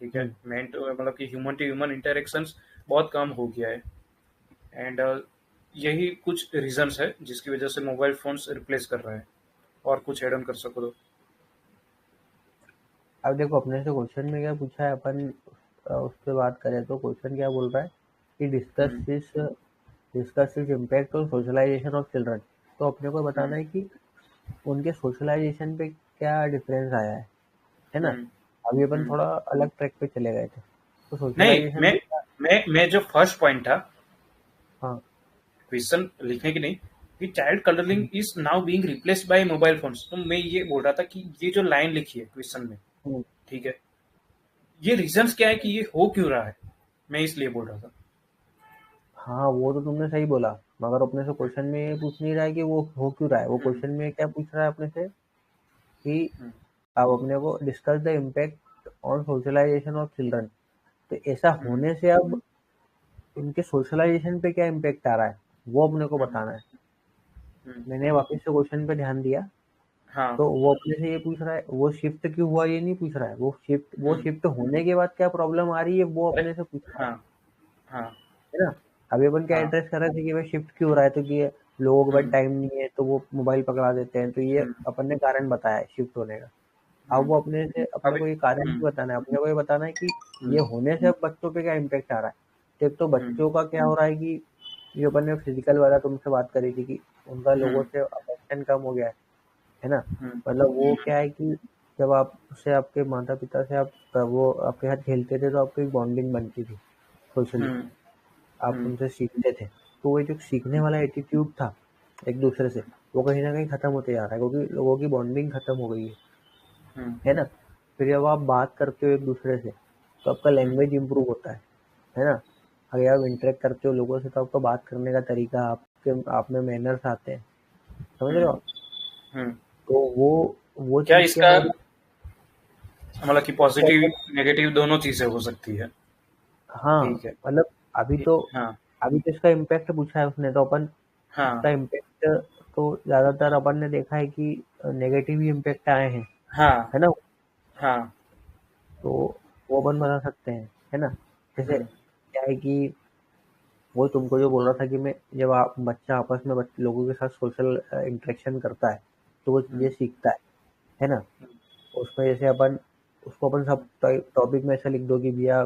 Speaker 1: ठीक है,
Speaker 2: हम्म।
Speaker 1: मेन मतलब कि ह्यूमन टू ह्यूमन इंटरेक्शन बहुत कम हो गया है। एंड यही कुछ रीजंस है जिसकी वजह से मोबाइल फोन्स रिप्लेस कर रहे हैं। और कुछ एड ऑन कर सको तो।
Speaker 2: अब देखो अपने से क्वेश्चन में क्या पूछा है अपन, उस पर बात करें तो क्वेश्चन क्या बोल रहा है कि
Speaker 1: hmm
Speaker 2: discuss this impact on socialisation of children. तो अपने को बताना
Speaker 1: हम्म
Speaker 2: है कि उनके सोशलाइजेशन पे क्या डिफरेंस आया है ना।
Speaker 1: हम्म
Speaker 2: अभी अपन
Speaker 1: हम्म।
Speaker 2: थोड़ा अलग ट्रैक पे चले गए थे, तो
Speaker 1: नहीं,
Speaker 2: सोशलाइजेशन
Speaker 1: मैं
Speaker 2: पे क्या।
Speaker 1: मैं जो फर्स्ट पॉइंट था
Speaker 2: हाँ।
Speaker 1: क्वेश्चन लिखने की नहीं, कि child colouring
Speaker 2: hmm,
Speaker 1: is now being replaced by mobile phones, तो मैं ये बोल रहा था कि ये जो लाइन लिखी है क्वेश्चन में।
Speaker 2: हम्म।
Speaker 1: ठीक है, ये रीजंस क्या है कि ये हो क्यों रहा है, मैं इसलिए बोल रहा था।
Speaker 2: हाँ वो तो तुमने सही बोला, मगर अपने से क्वेश्चन में ये पूछ नहीं रहा है कि वो हो क्यों रहा है। वो
Speaker 1: हम्म
Speaker 2: क्वेश्चन में क्या पूछ रहा है अपने से कि
Speaker 1: हम्म
Speaker 2: अब अपने को discuss the impact on socialisation of children. तो ऐसा
Speaker 1: हम्म
Speaker 2: होने से अब उनके सोशलाइजेशन पे क्या इम्पैक्ट आ रहा है, वो अपने को
Speaker 1: हम्म
Speaker 2: बताना है।
Speaker 1: हम्म।
Speaker 2: मैंने वापस से क्वेश्चन पे ध्यान दिया,
Speaker 1: हाँ।
Speaker 2: तो वो अपने से ये पूछ रहा है वो शिफ्ट क्यों हुआ, ये नहीं पूछ रहा है वो
Speaker 1: हम्म।
Speaker 2: शिफ्ट होने के बाद क्या प्रॉब्लम आ रही है, वो
Speaker 1: अरे
Speaker 2: अपने से पूछ रहा
Speaker 1: हाँ हाँ
Speaker 2: है ना। अभी अपन क्या
Speaker 1: हाँ।
Speaker 2: एड्रेस कर रहे थे कि भाई शिफ्ट क्यों हो रहा है, तो कि लोगों के पास
Speaker 1: हम्म
Speaker 2: टाइम नहीं है तो वो मोबाइल पकड़ा देते हैं, तो ये
Speaker 1: हम्म
Speaker 2: अपन ने कारण बताया है शिफ्ट होने का। अब
Speaker 1: हम्म।
Speaker 2: वो अपने से अपने
Speaker 1: अभी
Speaker 2: को ये कारण
Speaker 1: हम्म
Speaker 2: नहीं बताना है, अपने को ये बताना है कि
Speaker 1: हम्म
Speaker 2: ये होने से अब बच्चों पे क्या इम्पेक्ट आ रहा है। तो एक तो
Speaker 1: हम्म
Speaker 2: बच्चों का क्या हो रहा है कि जो अपन ने फिजिकल वाला तुमसे बात करी थी कि उनका लोगों
Speaker 1: हम्म
Speaker 2: से अफेक्शन कम हो गया है ना।
Speaker 1: हम्म
Speaker 2: मतलब वो क्या है कि जब आप उससे आपके माता पिता से आप वो आपके साथ खेलते थे तो आपकी एक बॉन्डिंग बनती थी सोशली,
Speaker 1: हम्म
Speaker 2: आप
Speaker 1: हम्म
Speaker 2: उनसे सीखते थे। तो वो जो सीखने वाला एटीट्यूड था एक दूसरे से, वो कहीं ना कहीं खत्म होते जा रहा है क्योंकि लोगों की बॉन्डिंग खत्म हो गई
Speaker 1: हम्म
Speaker 2: है ना। फिर जब आप बात करते हो एक दूसरे से तो आपका
Speaker 1: हम्म
Speaker 2: लैंग्वेज इंप्रूव होता है ना। अगर आप इंटरेक्ट करते हो लोगों से तो आपका बात करने का तरीका, आपके आप में मैनर्स आते हैं, समझ रहे हो
Speaker 1: हम्म
Speaker 2: आप?
Speaker 1: हम्म।
Speaker 2: तो वो
Speaker 1: क्या
Speaker 2: चीज़ क्या
Speaker 1: इसका
Speaker 2: हो रही
Speaker 1: मतलब कि
Speaker 2: है।
Speaker 1: पॉजिटिव नेगेटिव दोनों चीजें हो सकती है।
Speaker 2: हाँ
Speaker 1: ठीक है।
Speaker 2: मतलब अभी तो
Speaker 1: हाँ
Speaker 2: अभी तो इसका इम्पैक्ट पूछा है उसने, तो अपन
Speaker 1: हाँ
Speaker 2: इसका इम्पैक्ट तो ज़्यादातर अपन ने देखा है कि नेगेटिव ही इम्पैक्ट आए हैं,
Speaker 1: हाँ
Speaker 2: है ना।
Speaker 1: हाँ।
Speaker 2: तो वो अपन बना सकते हैं, है ना। जैसे
Speaker 1: हम्म,
Speaker 2: क्या है कि वो तुमको जो बोल रहा था कि मैं जब आप बच्चा आपस में लोगों के साथ सोशल इंटरेक्शन करता है तो वो चीज़ें
Speaker 1: हम्म,
Speaker 2: सीखता है ना। उसमें जैसे अपन उसको अपन सब टॉपिक में ऐसा लिख दो कि भैया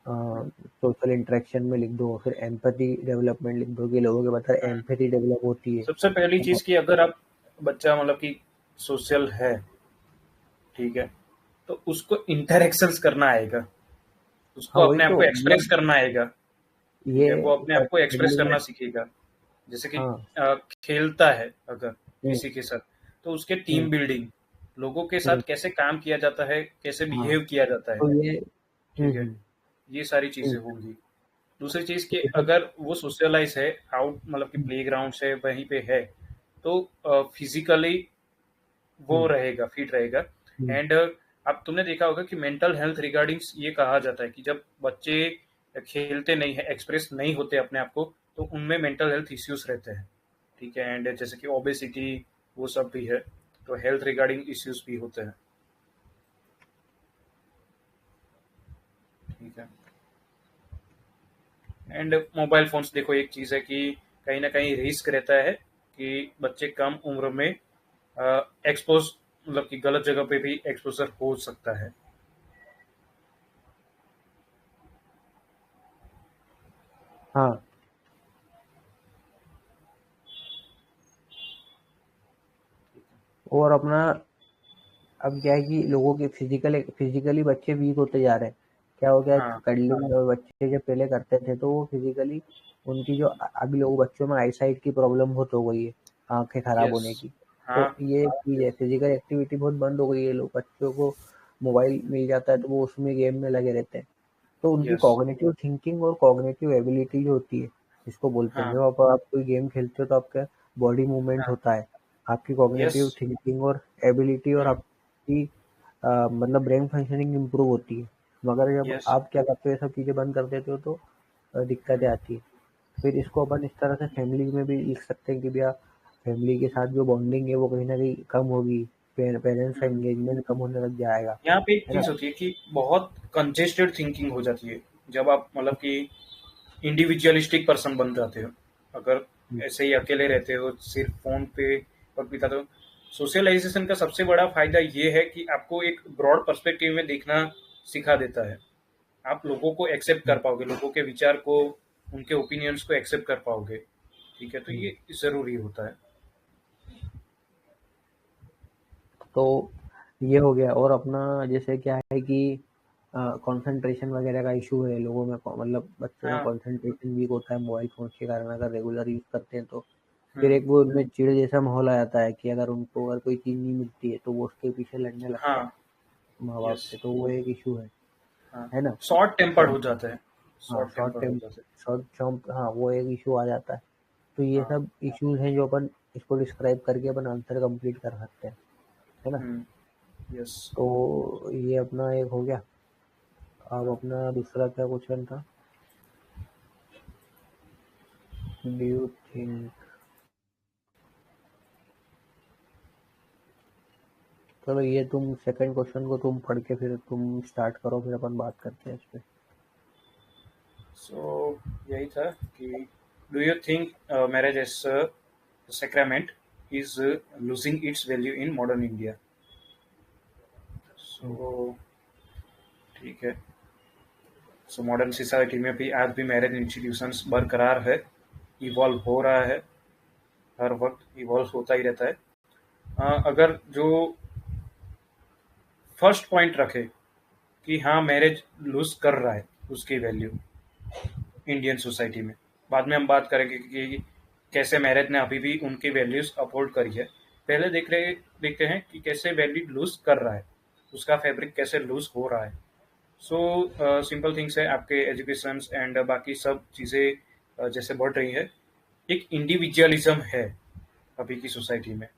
Speaker 1: हम्म।
Speaker 2: सोशल इंटरेक्शन में लिख दो, फिर एम्पैथी डेवलपमेंट लिख दो कि लोगों के बताए
Speaker 1: हम्म।
Speaker 2: एम्पैथी डेवलप होती
Speaker 1: सबसे पहली
Speaker 2: है ना।
Speaker 1: चीज कि अगर आप बच्चा मतलब कि सोशल है, ठीक है, तो उसको इंटरेक्शंस करना आएगा, उसको
Speaker 2: हाँ वही
Speaker 1: अपने आप
Speaker 2: तो
Speaker 1: को एक्सप्रेस
Speaker 2: मतलब
Speaker 1: करना आएगा। ठीक
Speaker 2: ये
Speaker 1: है, वो अपने आप को एक्सप्रेस
Speaker 2: फैमिली में।
Speaker 1: करना सीखेगा। जैसे कि
Speaker 2: हाँ।
Speaker 1: खेलता है अगर
Speaker 2: हम्म,
Speaker 1: किसी के साथ, तो उसके
Speaker 2: हम्म,
Speaker 1: टीम बिल्डिंग, लोगों के
Speaker 2: हम्म,
Speaker 1: साथ कैसे काम किया जाता है, कैसे
Speaker 2: हाँ
Speaker 1: बिहेव किया जाता है,
Speaker 2: तो ये
Speaker 1: ठीक है, ये सारी
Speaker 2: हम्म,
Speaker 1: चीजें होंगी। दूसरी चीज कि
Speaker 2: ये सब।
Speaker 1: अगर वो सोशलाइज है, आउट मतलब कि प्ले ग्राउंड से वहीं पे है, तो फिजिकली वो
Speaker 2: हम्म,
Speaker 1: रहेगा, फिट रहेगा।
Speaker 2: हम्म,
Speaker 1: एंड अब तुमने देखा होगा कि मेंटल हेल्थ रिगार्डिंग्स ये कहा जाता है कि जब बच्चे खेलते नहीं है, एक्सप्रेस नहीं होते अपने आप को, तो उनमें मेंटल हेल्थ इश्यूज रहते हैं। ठीक है, एंड जैसे कि ओबेसिटी, वो सब भी है, तो हेल्थ रिगार्डिंग इश्यूज भी होते हैं। ठीक है, एंड मोबाइल फोन्स देखो, एक चीज है कि कहीं ना कहीं रिस्क रहता है कि बच्चे कम उम्र में एक्सपोज, मतलब कि गलत जगह पे भी एक्सपोजर हो सकता है।
Speaker 2: हाँ और अपना अब क्या है कि लोगों के फिजिकली बच्चे वीक होते जा रहे हैं। क्या हो गया,
Speaker 1: हाँ,
Speaker 2: कल्डिंग बच्चे जब पहले करते थे तो वो फिजिकली उनकी जो अभी लोग बच्चों में आई साइट की प्रॉब्लम बहुत हो गई है, आंखें खराब
Speaker 1: यस,
Speaker 2: होने की।
Speaker 1: हाँ,
Speaker 2: तो ये चीज है, फिजिकल एक्टिविटी बहुत बंद हो गई है, लोग बच्चों को मोबाइल मिल जाता है तो वो उसमें गेम में लगे रहते हैं। तो उनकी
Speaker 1: यस,
Speaker 2: कॉग्निटिव थिंकिंग और कॉग्निटिव एबिलिटी जो होती है, जिसको बोलते हैं,
Speaker 1: हाँ,
Speaker 2: जब आप कोई गेम खेलते हो तो आपका बॉडी मूवमेंट
Speaker 1: हाँ,
Speaker 2: होता है, आपकी
Speaker 1: यस,
Speaker 2: कॉग्निटिव थिंकिंग और एबिलिटी और
Speaker 1: हुँ,
Speaker 2: आपकी मतलब ब्रेन फंक्शनिंग इम्प्रूव होती है। मगर जब
Speaker 1: यस,
Speaker 2: आप क्या करते हो, ये सब चीज़ें बंद कर देते हो तो दिक्कतें
Speaker 1: हुँ,
Speaker 2: आती है। फिर इसको अपन इस तरह से फैमिली में भी लिख सकते हैं कि भैया फैमिली के साथ जो बॉन्डिंग है वो कहीं ना कहीं कम होगी, पेरेंट्स का
Speaker 1: हुँ।
Speaker 2: एंगेजमेंट कम होने लग जाएगा,
Speaker 1: यहाँ पे एक
Speaker 2: है ना।
Speaker 1: चीज़ होती है कि बहुत कंजेस्टेड थिंकिंग हो जाती है, जब आप मतलब कि इंडिविजुअलिस्टिक पर्सन बन जाते हो। अगर ऐसे ही अकेले रहते हो, सिर्फ फ़ोन पे वक़्त बिताते हो। सोशलाइज़ेशन का सबसे बड़ा फ़ायदा ये है कि आपको एक ब्रॉड पर्सपेक्टिव में देखना सिखा देता है। आप लोगों को एक्सेप्ट कर पाओगे, लोगों के विचार को, उनके ओपिनियंस को एक्सेप्ट कर पाओगे। ठीक है, तो ये ज़रूरी होता है।
Speaker 2: तो ये हो गया। और अपना जैसे क्या है कि कंसंट्रेशन वगैरह का इशू है लोगों में, मतलब बच्चों का
Speaker 1: हाँ,
Speaker 2: कंसंट्रेशन वीक होता है मोबाइल फोन के कारण, अगर रेगुलर यूज करते हैं तो फिर
Speaker 1: हुँ,
Speaker 2: एक वो उनमें चिड़ जैसा माहौल आ जाता है कि अगर उनको अगर कोई चीज़ नहीं मिलती है तो वो उसके पीछे लड़ने लगते हैं
Speaker 1: हाँ,
Speaker 2: माँ बाप
Speaker 1: यस,
Speaker 2: से, तो वो एक इशू
Speaker 1: हाँ,
Speaker 2: है ना।
Speaker 1: शॉर्ट टेम्पर्ड
Speaker 2: और
Speaker 1: हो जाता है,
Speaker 2: हाँ
Speaker 1: शॉर्ट टेम्पर्ड हो जाता है।
Speaker 2: शॉर्ट जंप, हाँ वो एक इशू आ जाता है। तो ये
Speaker 1: हाँ,
Speaker 2: सब इश्यूज हैं जो अपन इसको डिस्क्राइब करके अपन आंसर कंप्लीट कर सकते हैं, है ना।
Speaker 1: हुँ, यस।
Speaker 2: तो ये अपना एक हो गया। अब
Speaker 1: हाँ,
Speaker 2: अपना दूसरा क्या क्वेश्चन था, डू यू थिंक, चलो ये तुम सेकंड क्वेश्चन को तुम पढ़ के फिर तुम स्टार्ट करो, फिर अपन बात करते हैं इस पे।
Speaker 1: सो यही था कि do you think marriage as sacrament is losing its value in modern India? So ठीक है, सो मॉडर्न सोसाइटी में भी आज भी मैरिज इंस्टीट्यूशंस बरकरार है, इवॉल्व हो रहा है, हर वक्त इवॉल्व होता ही रहता है। अगर जो फर्स्ट पॉइंट रखे कि हाँ मैरिज लूज कर रहा है उसकी वैल्यू इंडियन सोसाइटी में, बाद में हम बात करेंगे कि कैसे मैरिज ने अभी भी उनकी वैल्यूज अपहोल्ड करी है। पहले देखते हैं कि कैसे वैल्यू लूज कर रहा है, उसका फैब्रिक कैसे लूज हो रहा है। सो सिंपल थिंग्स है, आपके एजुकेशन एंड बाकी सब चीज़ें जैसे बढ़ रही है, एक इंडिविजुअलिज्म है अभी की सोसाइटी में।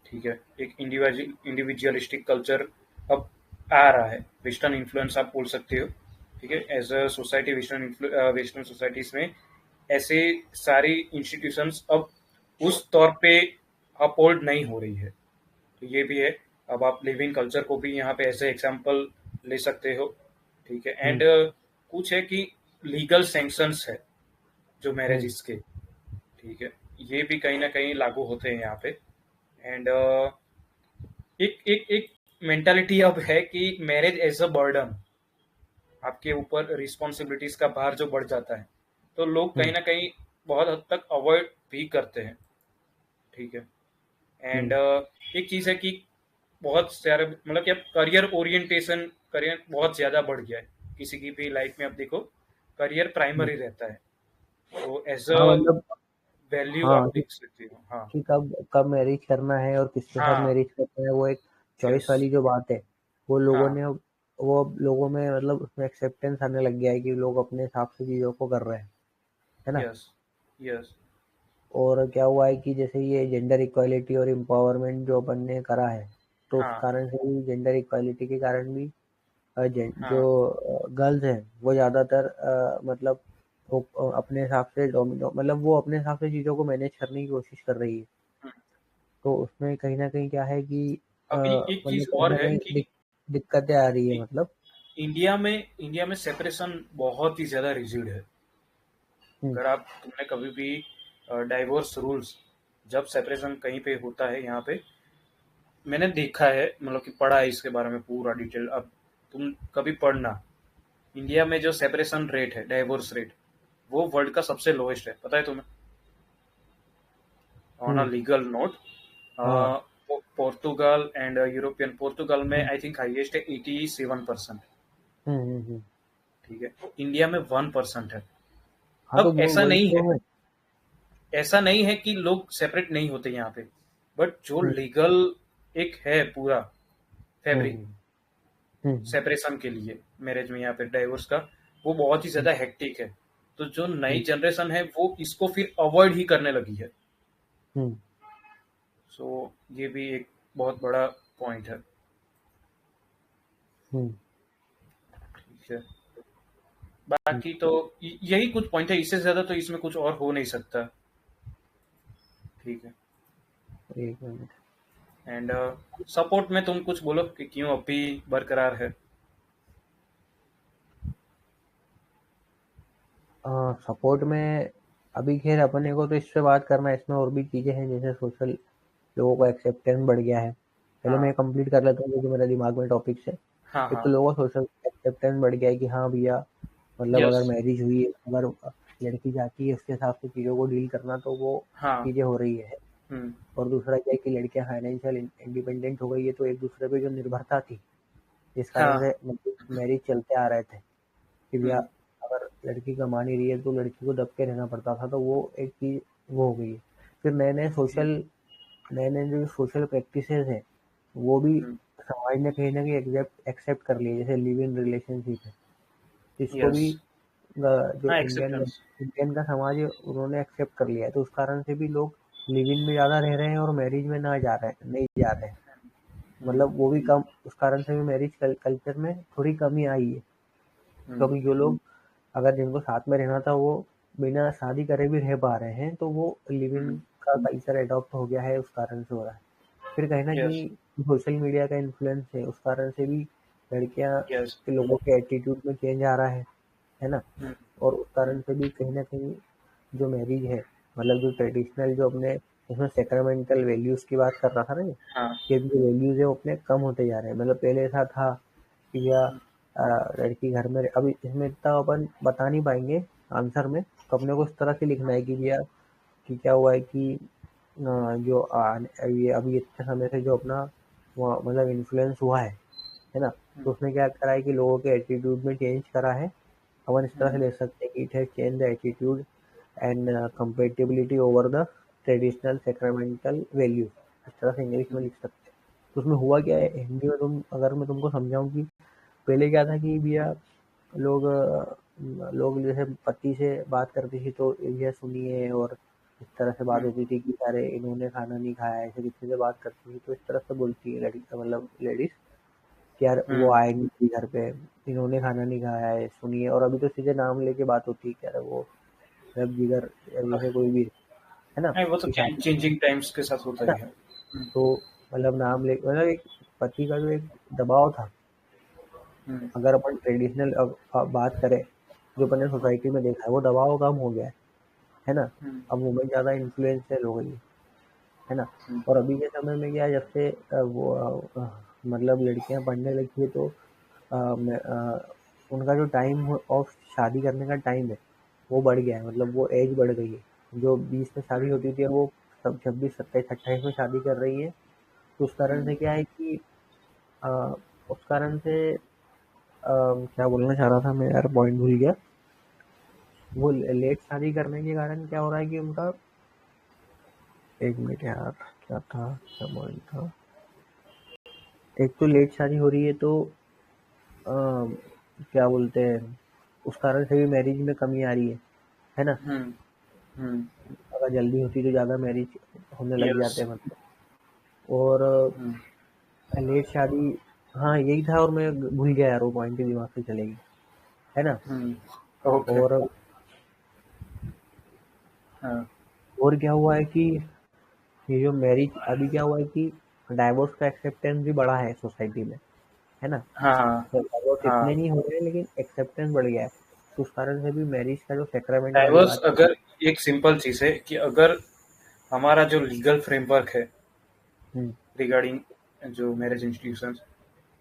Speaker 1: ठीक है, एक इंडिविजुअलिस्टिक कल्चर अब आ रहा है, वेस्टर्न इन्फ्लुएंस आप बोल सकते हो। ठीक है, as a society western societies में ऐसे सारी इंस्टीट्यूशंस अब उस तौर पे अपहोल्ड नहीं हो रही है, तो ये भी है। अब आप लिविंग कल्चर को भी यहाँ पे ऐसे एग्जाम्पल ले सकते हो। ठीक है।
Speaker 2: हम्म
Speaker 1: एंड कुछ है कि लीगल सैंक्शंस है जो
Speaker 2: हम्म
Speaker 1: मैरिज के, ठीक है, ये भी कहीं ना कहीं लागू होते हैं यहाँ पे। एंड एक एक एक मेंटालिटी अब है कि मैरिज एज अ बर्डन, आपके ऊपर रिस्पॉन्सिबिलिटीज का भार जो बढ़ जाता है, तो लोग कहीं
Speaker 2: हम्म
Speaker 1: ना कहीं बहुत हद तक अवॉइड भी करते हैं, ठीक है। एंड
Speaker 2: हम्म
Speaker 1: एक चीज है कि बहुत सारे मतलब कि अब करियर ओरिएंटेशन, करियर बहुत ज्यादा बढ़ गया है किसी की भी लाइफ में। अब देखो, करियर
Speaker 2: हम्म।
Speaker 1: प्राइमरी रहता है, तो एज अ
Speaker 2: हाँ मतलब,
Speaker 1: वैल्यू
Speaker 2: हाँ
Speaker 1: आप देख सकते हो। हाँ
Speaker 2: कि कब कब मैरिज करना है और किसके साथ
Speaker 1: हाँ।
Speaker 2: मैरिज करना है, वो एक चॉइस
Speaker 1: यस।
Speaker 2: वाली जो बात है, वो लोगों
Speaker 1: हाँ।
Speaker 2: ने, वो अब लोगों में मतलब उसमें एक्सेप्टेंस आने लग गया है कि लोग अपने हिसाब से चीज़ों को कर रहे हैं, है ना।
Speaker 1: यस। यस।
Speaker 2: और क्या हुआ है कि जैसे ये जेंडर इक्वालिटी और एम्पावरमेंट जो अपन ने करा है, तो उस
Speaker 1: हाँ।
Speaker 2: कारण से भी, जेंडर इक्वालिटी के कारण भी जो
Speaker 1: हाँ।
Speaker 2: गर्ल्स हैं वो ज़्यादातर मतलब वो अपने हिसाब से डोमिनो, मतलब वो अपने हिसाब से चीज़ों को मैनेज करने की कोशिश कर रही है।
Speaker 1: हम्म।
Speaker 2: तो उसमें कहीं न कहीं क्या है कि
Speaker 1: अभी एक
Speaker 2: मतलब
Speaker 1: चीज
Speaker 2: कहीं
Speaker 1: और
Speaker 2: न
Speaker 1: है
Speaker 2: कहीं
Speaker 1: कि
Speaker 2: दिक्कतें आ रही है मतलब।
Speaker 1: इंडिया में सेपरेशन बहुत ही ज्यादा रिजिड है।
Speaker 2: हुँ,
Speaker 1: अगर आप तुमने कभी भी डाइवोर्स रूल्स, जब सेपरेशन कहीं पे होता है यहाँ पे, मैंने देखा है, मतलब कि पढ़ा है इसके बारे में पूरा डिटेल। अब तुम कभी पढ़ना, इंडिया में जो सेपरेशन रेट है, डाइवोर्स रेट, वो वर्ल्ड का सबसे लोएस्ट है, पता है तुम्हें? On a
Speaker 2: hmm,
Speaker 1: legal note,
Speaker 2: हाँ,
Speaker 1: पोर्तुगाल एंड यूरोपियन, पोर्तुगाल में
Speaker 2: हुँ,
Speaker 1: आई थिंक हाईएस्ट है 87%,
Speaker 2: हुँ, हुँ, हुँ।
Speaker 1: ठीक है। इंडिया में 1% है।
Speaker 2: हाँ, तो
Speaker 1: अब
Speaker 2: वो वही तो है।
Speaker 1: ऐसा नहीं है कि लोग सेपरेट नहीं होते यहाँ पे, बट जो
Speaker 2: हुँ,
Speaker 1: लीगल एक है पूरा
Speaker 2: हुँ,
Speaker 1: फैब्रिक
Speaker 2: हुँ, हुँ,
Speaker 1: सेपरेशन के लिए, मैरिज में यहाँ पे डाइवोर्स का, वो बहुत ही
Speaker 2: हुँ,
Speaker 1: ज्यादा हेक्टिक है। तो जो नई
Speaker 2: हुँ,
Speaker 1: जनरेशन है वो इसको फिर अवॉइड ही करने लगी है।
Speaker 2: हुँ,
Speaker 1: सो ये भी एक बहुत बड़ा पॉइंट है,
Speaker 2: हुँ,
Speaker 1: ठीक है।
Speaker 2: हुँ।
Speaker 1: बाकी तो यही कुछ पॉइंट है, इससे ज्यादा तो इसमें कुछ और हो नहीं सकता, ठीक है।
Speaker 2: 1 मिनट।
Speaker 1: एंड सपोर्ट में तुम कुछ बोलो कि क्यों अभी बरकरार है।
Speaker 2: सपोर्ट में अभी ख़ैर अपने को तो इस पे बात करना है, इसमें और भी चीज़ें हैं जैसे सोशल, लोगों का एक्सेप्टेंस बढ़ गया है। पहले मैं
Speaker 1: हाँ।
Speaker 2: कंप्लीट कर लेता हूँ क्योंकि मेरे दिमाग में टॉपिक्स है।
Speaker 1: हाँ।
Speaker 2: एक
Speaker 1: हाँ।
Speaker 2: तो लोगों का सोशल एक्सेप्टेंस बढ़ गया है कि हाँ भैया, मतलब
Speaker 1: यस।
Speaker 2: अगर मैरिज हुई है, अगर लड़की चाहती है उसके हिसाब से चीज़ों को डील करना, तो वो
Speaker 1: हाँ।
Speaker 2: चीज़ें हो रही है।
Speaker 1: हम्म।
Speaker 2: और दूसरा क्या है कि लड़कियां फाइनेंशियल इंडिपेंडेंट हो गई है, तो एक दूसरे पे जो निर्भरता थी, जिस कारण
Speaker 1: हाँ।
Speaker 2: से मैरिज चलते आ रहे थे कि भैया,
Speaker 1: हम्म।
Speaker 2: अगर लड़की कमा नहीं रही है तो लड़की को दब के रहना पड़ता था, तो वो एक चीज़ वो हो गई है। फिर नए नए जो सोशल प्रैक्टिसेस हैं, वो भी
Speaker 1: हम्म।
Speaker 2: समाज ने कहीं ना कहीं एक्सेप्ट एक्सेप्ट कर लिए, जैसे लिव इन रिलेशनशिप है, इसको
Speaker 1: यस।
Speaker 2: भी जो
Speaker 1: हाँ,
Speaker 2: इंडियन
Speaker 1: एक्सेप्टेंस।
Speaker 2: इंडियन का समाज है उन्होंने एक्सेप्ट कर लिया है, तो उस कारण से भी लोग लिव इन में ज़्यादा रह रहे हैं और मैरिज में ना जा रहे हैं, नहीं जा रहे हैं।
Speaker 1: हम्म।
Speaker 2: मतलब वो भी कम, उस कारण से भी मैरिज कल्चर में थोड़ी कमी आई है,
Speaker 1: हम्म।
Speaker 2: क्योंकि जो लोग, अगर जिनको साथ में रहना था, वो बिना शादी करे भी रह पा रहे हैं, तो वो लिव इन
Speaker 1: हम्म।
Speaker 2: का कल्चर अडॉप्ट हो गया है, उस कारण से हो रहा है। फिर कहीं न
Speaker 1: यस।
Speaker 2: कहीं सोशल मीडिया का इन्फ्लुएंस है, उस कारण से भी लड़कियां
Speaker 1: यस।
Speaker 2: के लोगों के एटीट्यूड में चेंज आ रहा है ना।
Speaker 1: हम्म।
Speaker 2: और उस
Speaker 1: हम्म।
Speaker 2: कारण से भी कहीं न कहीं जो मैरिज है, मतलब जो ट्रेडिशनल, जो अपने इसमें सैक्रामेंटल वैल्यूज़ की बात कर रहा था ना ये,
Speaker 1: हाँ।
Speaker 2: कि जो वैल्यूज़ है वो अपने कम होते जा रहे हैं। मतलब पहले ऐसा था कि भैया लड़की घर में अभी इसमें इतना अपन बता नहीं पाएँगे आंसर में, तो अपने को इस तरह से लिखना है कि भैया, कि क्या हुआ है कि जो ये अभी इतने समय से जो अपना मतलब इन्फ्लुएंस हुआ है ना?
Speaker 1: हम्म।
Speaker 2: तो उसने क्या करा है कि लोगों के एटीट्यूड में चेंज करा है। अपन इस तरह से
Speaker 1: हम्म।
Speaker 2: ले सकते हैं कि it has change the attitude and compatibility over the traditional sacramental values, इस तरह से इंग्लिश में लिख सकते हैं। तो उसमें हुआ क्या है, हिंदी में तुम, अगर मैं तुमको समझाऊँ कि पहले क्या था कि भैया लोग जैसे पति से बात करती थी तो भैया सुनिए, और इस तरह से बात
Speaker 1: हम्म।
Speaker 2: होती थी कि अरे इन्होंने खाना नहीं खाया है, ऐसे किसी से बात करती थी, तो इस तरह से बोलती है लड़की, मतलब लेडीज, कि यार वो
Speaker 1: हम्म।
Speaker 2: आएंगी नहीं घर पे, इन्होंने खाना नहीं खाया है, सुनिए। और अभी तो सीधे नाम लेके बात होती है कि यार वो रब जिगर, या जैसे कोई भी है ना,
Speaker 1: नहीं, वो तो
Speaker 2: कि शादी,
Speaker 1: चेंजिंग टाइम्स के साथ होता
Speaker 2: है ना।
Speaker 1: ही है। हम्म।
Speaker 2: तो मतलब नाम ले, मतलब एक पति का जो एक दबाव था, अगर अपन ट्रेडिशनल बात करें, जो अपन ने सोसाइटी में देखा है, वो दबाव कम हो गया है ना। अब वुमेन ज़्यादा इन्फ्लुएंशियल हो गई है ना। और अभी के समय में क्या है, जब से मतलब लड़कियां पढ़ने लगी है, तो उनका जो टाइम ऑफ शादी करने का टाइम है वो बढ़ गया है, मतलब वो एज बढ़ गई है। जो 20 में शादी होती थी, अब वो सब 26, 27, 28 में शादी कर रही है। तो उस कारण से क्या है कि अ, उस कारण से क्या बोलना चाह रहा था मैं यार, पॉइंट भूल गया। वो लेट शादी करने के कारण क्या हो रहा है कि उनका, एक मिनट यार, क्या था, क्या पॉइंट था। एक तो लेट शादी हो रही है, तो अ, क्या बोलते हैं, उस कारण से भी मैरिज में कमी आ रही है ना। अगर जल्दी होती तो ज़्यादा मैरिज होने लग
Speaker 1: यस।
Speaker 2: जाते हैं मतलब। और लेट शादी, हाँ यही था, और मैं भूल गया यार, वो पॉइंट ही दिमाग से चलेगी, है ना।
Speaker 1: ओके।
Speaker 2: और
Speaker 1: हाँ
Speaker 2: और क्या हुआ है कि ये जो मैरिज अभी क्या हुआ है कि डाइवोर्स का एक्सेप्टेंस भी बढ़ा है सोसाइटी में, है ना।
Speaker 1: हाँ
Speaker 2: तो डाइवोर्स
Speaker 1: हाँ।
Speaker 2: इतने नहीं हो रहे हैं, लेकिन एक्सेप्टेंस बढ़ गया है। तो उस कारण से भी मैरिज का जो सेक्रामेंट वाली
Speaker 1: डाइवर्स
Speaker 2: बात थी।
Speaker 1: अगर एक सिंपल चीज है कि अगर हमारा जो लीगल फ्रेमवर्क है
Speaker 2: हम्म,
Speaker 1: रिगार्डिंग जो मैरिज इंस्टीट्यूशंस,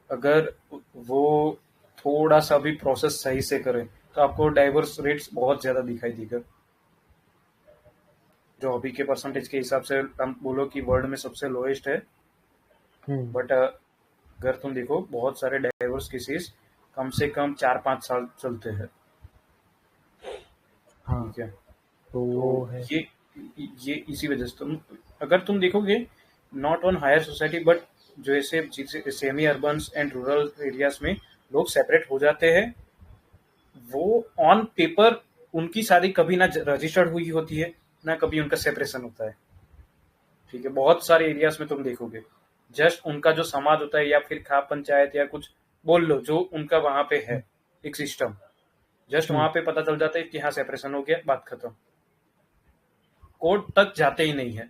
Speaker 1: अगर वो थोड़ा सा भी प्रोसेस सही से करें तो आपको डाइवर्स रेट्स बहुत ज्यादा दिखाई देगा। जो अभी के परसेंटेज के हिसाब से हम बोलो कि वर्ल्ड में सबसे लोएस्ट है,
Speaker 2: हम्म,
Speaker 1: बट अगर तुम देखो बहुत सारे डाइवर्स केसेस कम से कम 4-5 साल चलते हैं।
Speaker 2: हाँ,
Speaker 1: ठीक है।
Speaker 2: तो
Speaker 1: तो
Speaker 2: वो है।
Speaker 1: ये इसी वजह से तुम, अगर तुम देखोगे, not on higher society but जो ऐसे semi urban and rural areas में लोग सेपरेट हो जाते हैं, वो ऑन पेपर उनकी शादी कभी ना रजिस्टर्ड हुई होती है, ना कभी उनका सेपरेशन होता है। ठीक है, बहुत सारे एरियाज में तुम देखोगे जस्ट उनका जो समाज होता है या फिर खाप पंचायत या कुछ बोल लो जो उनका वहां पे है एक सिस्टम, जस्ट
Speaker 2: हम्म,
Speaker 1: वहां पे पता चल जाता है कि हाँ सेपरेशन हो गया, बात खत्म। कोर्ट तक जाते ही नहीं है।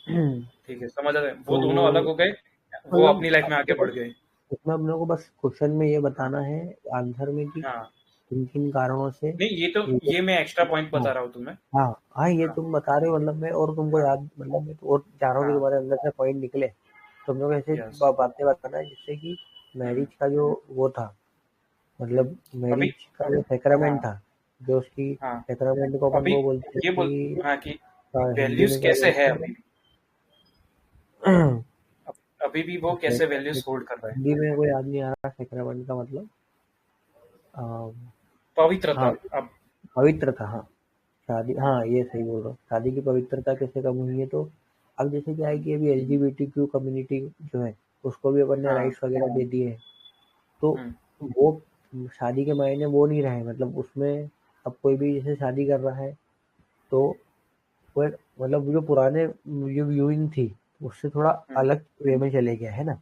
Speaker 1: ठीक है, समझ आ रहे हैं? वो
Speaker 2: तो वो
Speaker 1: दोनों अलग हो गए, वो
Speaker 2: मतलब
Speaker 1: अपनी लाइफ में आगे
Speaker 2: अपने को
Speaker 1: बढ़ गए।
Speaker 2: इसमें अपने को बस क्वेश्चन में ये बताना है, आंसर में, कि
Speaker 1: हाँ।
Speaker 2: किन किन कारणों से
Speaker 1: नहीं, ये तो
Speaker 2: ये जो,
Speaker 1: ये मैं एक्स्ट्रा पॉइंट
Speaker 2: हाँ
Speaker 1: बता रहा हूँ तुम्हें।
Speaker 2: हाँ हाँ, ये
Speaker 1: हाँ
Speaker 2: तुम बता रहे हो, मतलब मैं और तुमको
Speaker 1: हाँ
Speaker 2: याद, मतलब मैं तो और चाह रहा हूँ कि
Speaker 1: हाँ।
Speaker 2: तुम्हारे अंदर से पॉइंट निकले। तुम लोग ऐसे
Speaker 1: यस।
Speaker 2: बातें बताना है जिससे कि मैरिज का जो वो था, मतलब
Speaker 1: अभी।
Speaker 2: मैरिज का जो सेक्रामेंट
Speaker 1: हाँ
Speaker 2: था, जो उसकी
Speaker 1: हाँ।
Speaker 2: सेक्रामेंट को अपन
Speaker 1: अभी
Speaker 2: को बोलते हैं
Speaker 1: ये बोल,
Speaker 2: कि
Speaker 1: हाँ कि
Speaker 2: हिंदी
Speaker 1: वैल्यूज
Speaker 2: में क्या
Speaker 1: कैसे है
Speaker 2: बोलते
Speaker 1: अभी भी,
Speaker 2: हैं।
Speaker 1: अभी भी वो कैसे वैल्यूज होल्ड कर रहे हैं।
Speaker 2: हिंदी में कोई याद नहीं आ रहा सेक्रामेंट का मतलब। अ,
Speaker 1: पवित्रता
Speaker 2: हाँ,
Speaker 1: अब।
Speaker 2: पवित्रता, हाँ। शादी, हाँ ये सही बोल रहा हूँ, शादी की पवित्रता कैसे कम हुई है। तो अब जैसे क्या है कि अभी एलजीबीटीक्यू कम्युनिटी जो है, उसको भी अपन ने
Speaker 1: हाँ।
Speaker 2: राइट्स वगैरह दे दिए हैं। तो
Speaker 1: हम्म।
Speaker 2: वो शादी के मायने वो नहीं रहे, मतलब उसमें अब कोई भी जैसे शादी कर रहा है, तो वो मतलब जो पुराने जो व्यूइंग थी, उससे थोड़ा
Speaker 1: हम्म।
Speaker 2: अलग वे में चले गया है ना।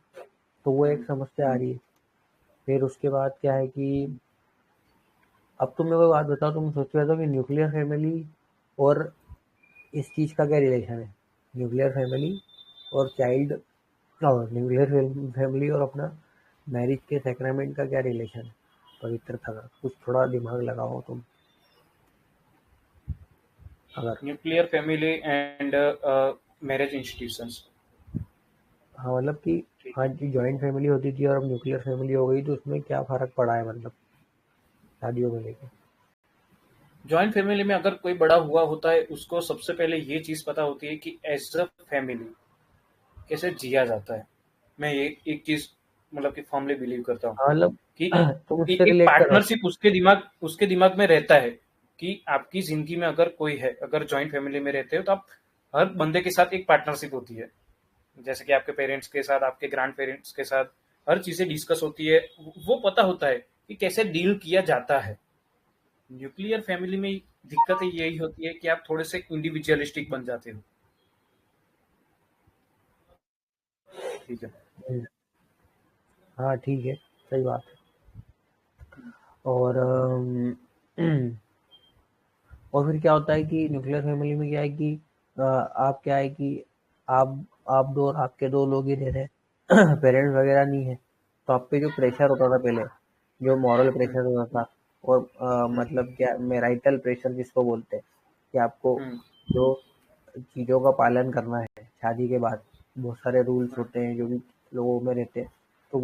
Speaker 2: तो वो एक
Speaker 1: हम्म।
Speaker 2: समस्या आ रही है। फिर उसके बाद क्या है कि अब तुम मेरे को बात बताओ, तुम सोच रहे हो कि न्यूक्लियर फैमिली और इस चीज़ का क्या रिलेशन है। न्यूक्लियर फैमिली और चाइल्ड, और न्यूक्लियर फैमिली और अपना मैरिज के सेक्रेमेंट का क्या रिलेशन है, पवित्रता का। कुछ थोड़ा दिमाग लगाओ तुम, अगर।
Speaker 1: Nuclear family and marriage institutions.
Speaker 2: हाँ, मतलब कि
Speaker 1: ठीक
Speaker 2: हाँ
Speaker 1: है।
Speaker 2: जी, जॉइंट फैमिली होती थी और अब न्यूक्लियर फैमिली हो गई, तो उसमें क्या फ़र्क पड़ा है, मतलब शादियों को लेके।
Speaker 1: जॉइंट फैमिली में अगर कोई बड़ा हुआ होता है उसको सबसे पहले ये चीज पता होती है कि एज अ फैमिली कैसे जिया जाता है। मैं ये एक चीज मतलब कि फॉर्मली बिलीव करता हूँ
Speaker 2: हाँ, मतलब
Speaker 1: कि
Speaker 2: तुम उससे
Speaker 1: एक
Speaker 2: रिलेट करो।
Speaker 1: पार्टनरशिप उसके दिमाग में रहता है कि आपकी जिंदगी में अगर कोई है, अगर जॉइंट फैमिली में रहते हो तो आप हर बंदे के साथ एक पार्टनरशिप होती है। जैसे कि आपके पेरेंट्स के साथ, आपके ग्रैंड पेरेंट्स के साथ हर चीजें डिस्कस होती है। वो पता होता है कि कैसे डील किया जाता है। न्यूक्लियर फैमिली में दिक्कत यही होती है कि आप थोड़े से इंडिविजुअलिस्टिक बन जाते हो। ठीक है।
Speaker 2: हम्म, हाँ ठीक है, सही बात है। और और फिर क्या होता है कि न्यूक्लियर फैमिली में क्या है कि आप क्या है कि आप आप दो और आपके दो लोग ही रह रहे हैं। पेरेंट्स वगैरह नहीं है। तो आप पे जो प्रेशर होता था पहले, जो मॉरल प्रेशर होता था, और मतलब क्या मैरिटल प्रेशर जिसको बोलते हैं, कि आपको जो चीज़ों का पालन करना है शादी के बाद, बहुत सारे रूल्स होते हैं जो भी लोगों में रहते हैं, तो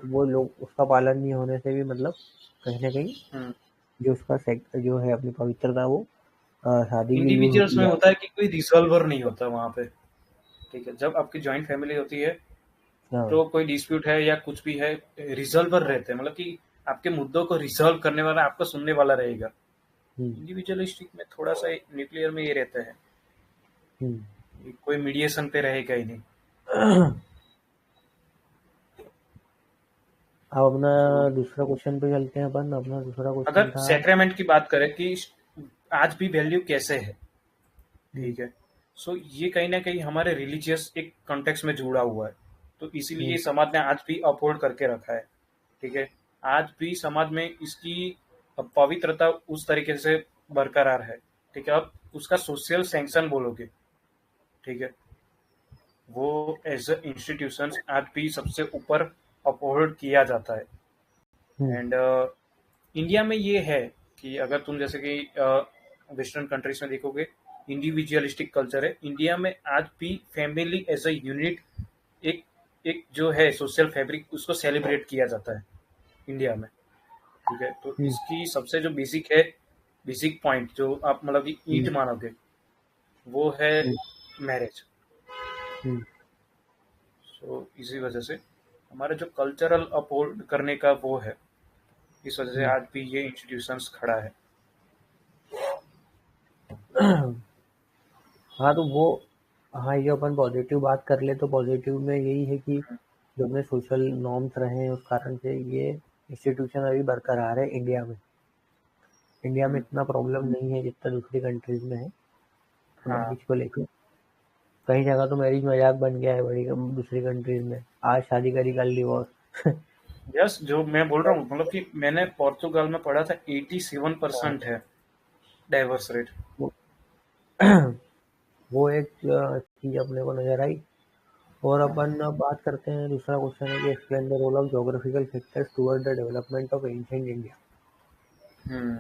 Speaker 2: वो लोग उसका पालन नहीं होने से भी मतलब कहीं ना कहीं जो उसका जो है अपनी पवित्रता वो शादी की लूज
Speaker 1: इंडिविजुअल्स
Speaker 2: होती
Speaker 1: में होता
Speaker 2: जाती
Speaker 1: है कि कोई रिजॉल्वर नहीं होता वहां पे। ठीक है, जब आपकी जॉइंट फैमिली होती है
Speaker 2: है। हाँ।
Speaker 1: तो कोई डिस्प्यूट है या कुछ भी है, रिजॉल्वर रहते हैं, मतलब कि आपके मुद्दों को रिजॉल्व करने वाला, आपको सुनने वाला रहेगा।
Speaker 2: हम्म।
Speaker 1: इंडिविजुअलिस्टिक में थोड़ा सा न्यूक्लियर में ये रहता है
Speaker 2: हम्म।
Speaker 1: कि कोई मीडिएशन पे रहेगा ही नहीं।
Speaker 2: अब अपना
Speaker 1: तो
Speaker 2: दूसरा क्वेश्चन पे चलते हैं अपन। अपना दूसरा क्वेश्चन
Speaker 1: अगर
Speaker 2: था।
Speaker 1: सैक्रेमेंट की बात करें कि आज भी वैल्यू कैसे है,
Speaker 2: हम्म।
Speaker 1: ठीक है, सो ये कहीं ना कहीं हमारे रिलीजियस एक कॉन्टेक्स्ट में जुड़ा हुआ है, तो इसीलिए
Speaker 2: हम्म।
Speaker 1: समाज ने आज भी अपहोल्ड करके रखा है। ठीक है, आज भी समाज में इसकी पवित्रता उस तरीके से बरकरार है। ठीक है, अब उसका सोशल सैंक्शन बोलोगे, ठीक है, वो एज अ इंस्टीट्यूशन आज भी सबसे ऊपर अपहोल्ड किया जाता है।
Speaker 2: हम्म।
Speaker 1: एंड इंडिया में ये है कि अगर तुम जैसे कि वेस्टर्न कंट्रीज में देखोगे, इंडिविजुअलिस्टिक कल्चर है। इंडिया में आज भी फैमिली एज अ यूनिट, एक एक जो है सोशल फैब्रिक, उसको सेलिब्रेट किया जाता है इंडिया में। ठीक है, तो
Speaker 2: हम्म।
Speaker 1: इसकी सबसे जो बेसिक है, बेसिक पॉइंट जो आप मतलब कि ईंट
Speaker 2: हम्म।
Speaker 1: मानोगे, वो है
Speaker 2: हम्म।
Speaker 1: मैरिज।
Speaker 2: हम्म।
Speaker 1: सो इसी वजह से हमारे जो कल्चरल अपहोल्ड करने का वो है, इस वजह से
Speaker 2: हम्म।
Speaker 1: आज भी ये इंस्टीट्यूशंस खड़ा है।
Speaker 2: हाँ तो वो, हाँ ये अपन पॉजिटिव बात कर ले तो पॉजिटिव में यही है कि जो अपने सोशल नॉर्म्स रहे हैं उस कारण से ये इंस्टीट्यूशन अभी बरकरार है इंडिया में। इंडिया में
Speaker 1: हम्म,
Speaker 2: इतना प्रॉब्लम नहीं है जितना दूसरी कंट्रीज में है
Speaker 1: हाँ।
Speaker 2: मैरिज को लेकर। कई जगह तो मैरिज मजाक बन गया है बड़ी दूसरी कंट्रीज में, आज शादी करी कल डिवोर्स।
Speaker 1: यस, जो मैं बोल रहा हूँ मतलब कि मैंने पोर्तुगाल में पढ़ा था 87% है डाइवर्स रेट।
Speaker 2: वो वो एक चीज अपने को नजर आई। और अपन अब बात करते हैं, दूसरा क्वेश्चन है कि explain the role of geographical factors toward the development of ancient India.
Speaker 1: Hmm.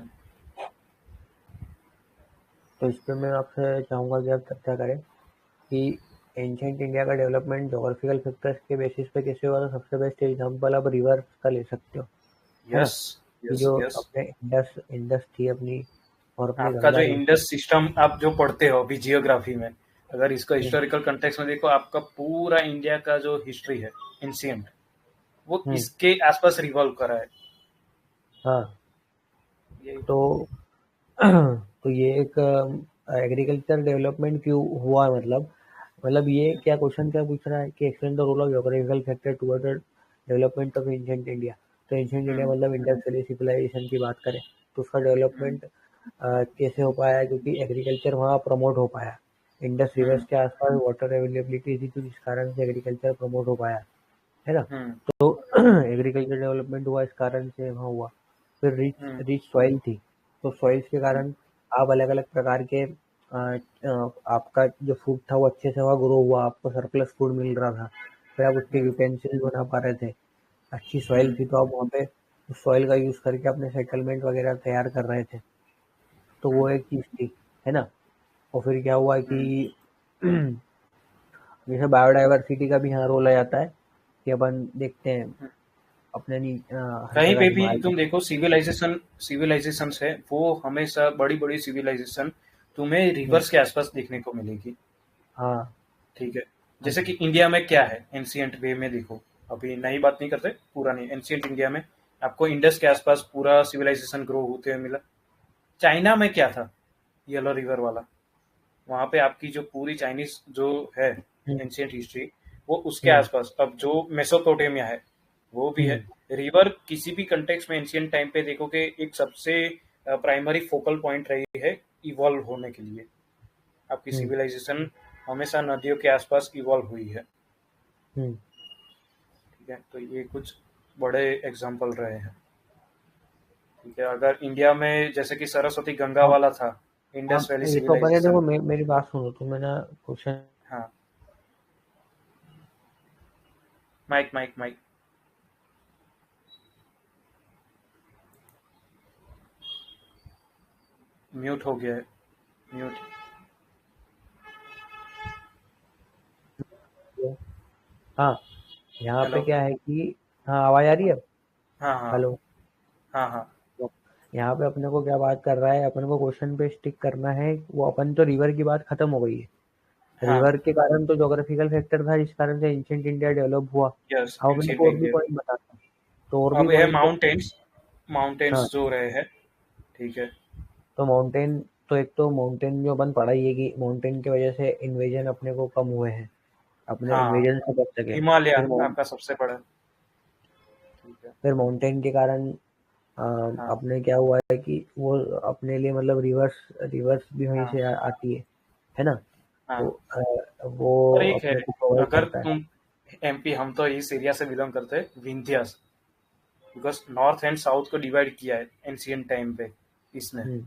Speaker 2: तो इस पे मैं आपसे चाहूंगा कि आप चर्चा करें कि एंशिएंट इंडिया का डेवलपमेंट ज्योग्राफिकल फैक्टर्स के बेसिस पे कैसे हुआ। तो सबसे बेस्ट एग्जांपल आप रिवर का ले सकते हो, है ना,
Speaker 1: यस,
Speaker 2: कि
Speaker 1: यस,
Speaker 2: जो
Speaker 1: यस।
Speaker 2: अपने इंडस इंडस थी अपनी, और अपनी
Speaker 1: आपका जो
Speaker 2: गंगा रिवर।
Speaker 1: इंडस सिस्टम आप जो पढ़ते हो अभी जियोग्राफी में, अगर इसको हिस्टोरिकल कंटेक्स्ट में देखो, आपका पूरा इंडिया का जो हिस्ट्री है एंशियंट, वो
Speaker 2: हम्म।
Speaker 1: इसके आसपास रिवॉल्व करा है।
Speaker 2: हाँ।
Speaker 1: ये
Speaker 2: तो तो ये एक एग्रीकल्चर डेवलपमेंट क्यों हुआ, मतलब ये क्या क्वेश्चन क्या पूछ रहा है कि explain the role of geographical factor toward the development of ancient India. तो एंशिएंट इंडिया
Speaker 1: हम्म,
Speaker 2: मतलब इंडस वैली सिविलाइजेशन की बात करें तो उसका
Speaker 1: हम्म,
Speaker 2: डेवलपमेंट कैसे हो पाया, क्योंकि एग्रीकल्चर वहाँ प्रमोट हो पाया। इंडस रिवर्स
Speaker 1: हम्म,
Speaker 2: के आसपास वाटर अवेलेबिलिटी थी तो जिस कारण से एग्रीकल्चर प्रमोट हो पाया, है ना।
Speaker 1: हम्म,
Speaker 2: तो एग्रीकल्चर डेवलपमेंट हुआ, इस कारण से वहाँ हुआ। फिर रिच
Speaker 1: हम्म,
Speaker 2: रिच सॉइल थी, तो सॉइल्स के कारण आप अलग अलग प्रकार के आपका जो फूड था वो अच्छे से वहाँ ग्रो हुआ, आपको सरप्लस फूड मिल रहा था, फिर आप उसके
Speaker 1: हम्म,
Speaker 2: यूटेंसिल्स बना पा रहे थे। अच्छी सॉइल
Speaker 1: हम्म,
Speaker 2: थी तो आप वहाँ पे उस सॉइल का यूज़ करके अपने सेटलमेंट वगैरह तैयार कर रहे थे। तो वो
Speaker 1: हम्म,
Speaker 2: एक चीज़ थी, है ना। और फिर क्या हुआ कि
Speaker 1: हम्म।
Speaker 2: जैसे बायोडाइवर्सिटी का भी यहाँ रोल आ जाता है कि अपन देखते हैं अपने हर
Speaker 1: कहीं
Speaker 2: जगह
Speaker 1: पे भी
Speaker 2: हिमालय।
Speaker 1: तुम देखो, सिविलाइजेशन सिविलाइजेशन है, वो हमेशा बड़ी बड़ी सिविलाइजेशन तुम्हें
Speaker 2: हम्म।
Speaker 1: रिवर्स के आसपास देखने को मिलेगी।
Speaker 2: हाँ।
Speaker 1: ठीक है,
Speaker 2: हाँ
Speaker 1: जैसे
Speaker 2: जी।
Speaker 1: कि इंडिया में क्या है एंशियंट वे में देखो, अभी नई बात नहीं करते, पूरा नहीं, एंशियंट इंडिया में आपको इंडस के आसपास पूरा सिविलाइजेशन ग्रो होते हुए मिला। चाइना में क्या था, येलो रिवर वाला, वहां पे आपकी जो पूरी चाइनीज जो है
Speaker 2: हम्म।
Speaker 1: एंशियंट हिस्ट्री, वो उसके
Speaker 2: हम्म।
Speaker 1: आसपास। अब जो मेसोपोटामिया है वो भी है।
Speaker 2: हम्म।
Speaker 1: रिवर किसी भी कंटेक्स्ट में एंशियंट टाइम पे देखोगे एक सबसे प्राइमरी फोकल पॉइंट रही है इवॉल्व होने के लिए। आपकी
Speaker 2: हम्म।
Speaker 1: सिविलाइजेशन हमेशा नदियों के आसपास इवॉल्व हुई है।
Speaker 2: हम्म।
Speaker 1: ठीक है, तो ये कुछ बड़े एग्जाम्पल रहे हैं। ठीक है, अगर इंडिया में जैसे कि सरस्वती गंगा
Speaker 2: अब
Speaker 1: वाला था, इंडस वैली
Speaker 2: ये तो अपन ने
Speaker 1: सिविलाइजेशन।
Speaker 2: देखो, मेरी बात सुनो तो मैंने क्वेश्चन।
Speaker 1: हाँ, माइक माइक माइक। म्यूट हो गया है, म्यूट।
Speaker 2: हाँ, यहाँ पे
Speaker 1: हेलो।
Speaker 2: क्या है कि हाँ, आवाज़ आ रही है अब?
Speaker 1: हाँ हाँ
Speaker 2: हेलो।
Speaker 1: हाँ हाँ
Speaker 2: तो यहाँ पे अपने को क्या बात कर रहा है, अपन को क्वेश्चन पे स्टिक करना है। वो अपन तो रिवर की बात खत्म हो गई है।
Speaker 1: हाँ।
Speaker 2: रिवर के कारण तो ज्योग्राफिकल फैक्टर था जिस कारण से एंशिएंट इंडिया डेवलप हुआ।
Speaker 1: यस,
Speaker 2: अब अपने
Speaker 1: एंशिएंट
Speaker 2: को और भी
Speaker 1: इंडिया।
Speaker 2: पॉइंट बताता हूँ। तो और भी
Speaker 1: अब है
Speaker 2: पॉइंट है।
Speaker 1: माउंटेन्स,
Speaker 2: हाँ,
Speaker 1: माउंटेन्स जो रहे हैं। ठीक है।
Speaker 2: तो माउंटेन, तो एक तो माउंटेन जो अपन पढ़ा ही है कि माउंटेन की वजह से इन्वेजन अपने को कम हुए हैं, अपने
Speaker 1: हाँ,
Speaker 2: इन्वेजन से बच सके।
Speaker 1: हिमालय
Speaker 2: फिर
Speaker 1: आपका सबसे बड़ा। ठीक है।
Speaker 2: फिर माउंटेन के कारण
Speaker 1: हाँ
Speaker 2: अपने क्या हुआ है कि वो अपने लिए मतलब रिवर्स रिवर्स भी वहीं
Speaker 1: हाँ
Speaker 2: से आती है ना। तो
Speaker 1: हाँ।
Speaker 2: वो
Speaker 1: और एक है,
Speaker 2: अपने को प्रोवाइड
Speaker 1: अगर
Speaker 2: करता है।
Speaker 1: तुम एमपी, हम तो इस एरिया से बिलोंग करते हैं, Vindhyas, because north and south को डिवाइड किया है एंशियंट टाइम पे इसने।
Speaker 2: हम्म।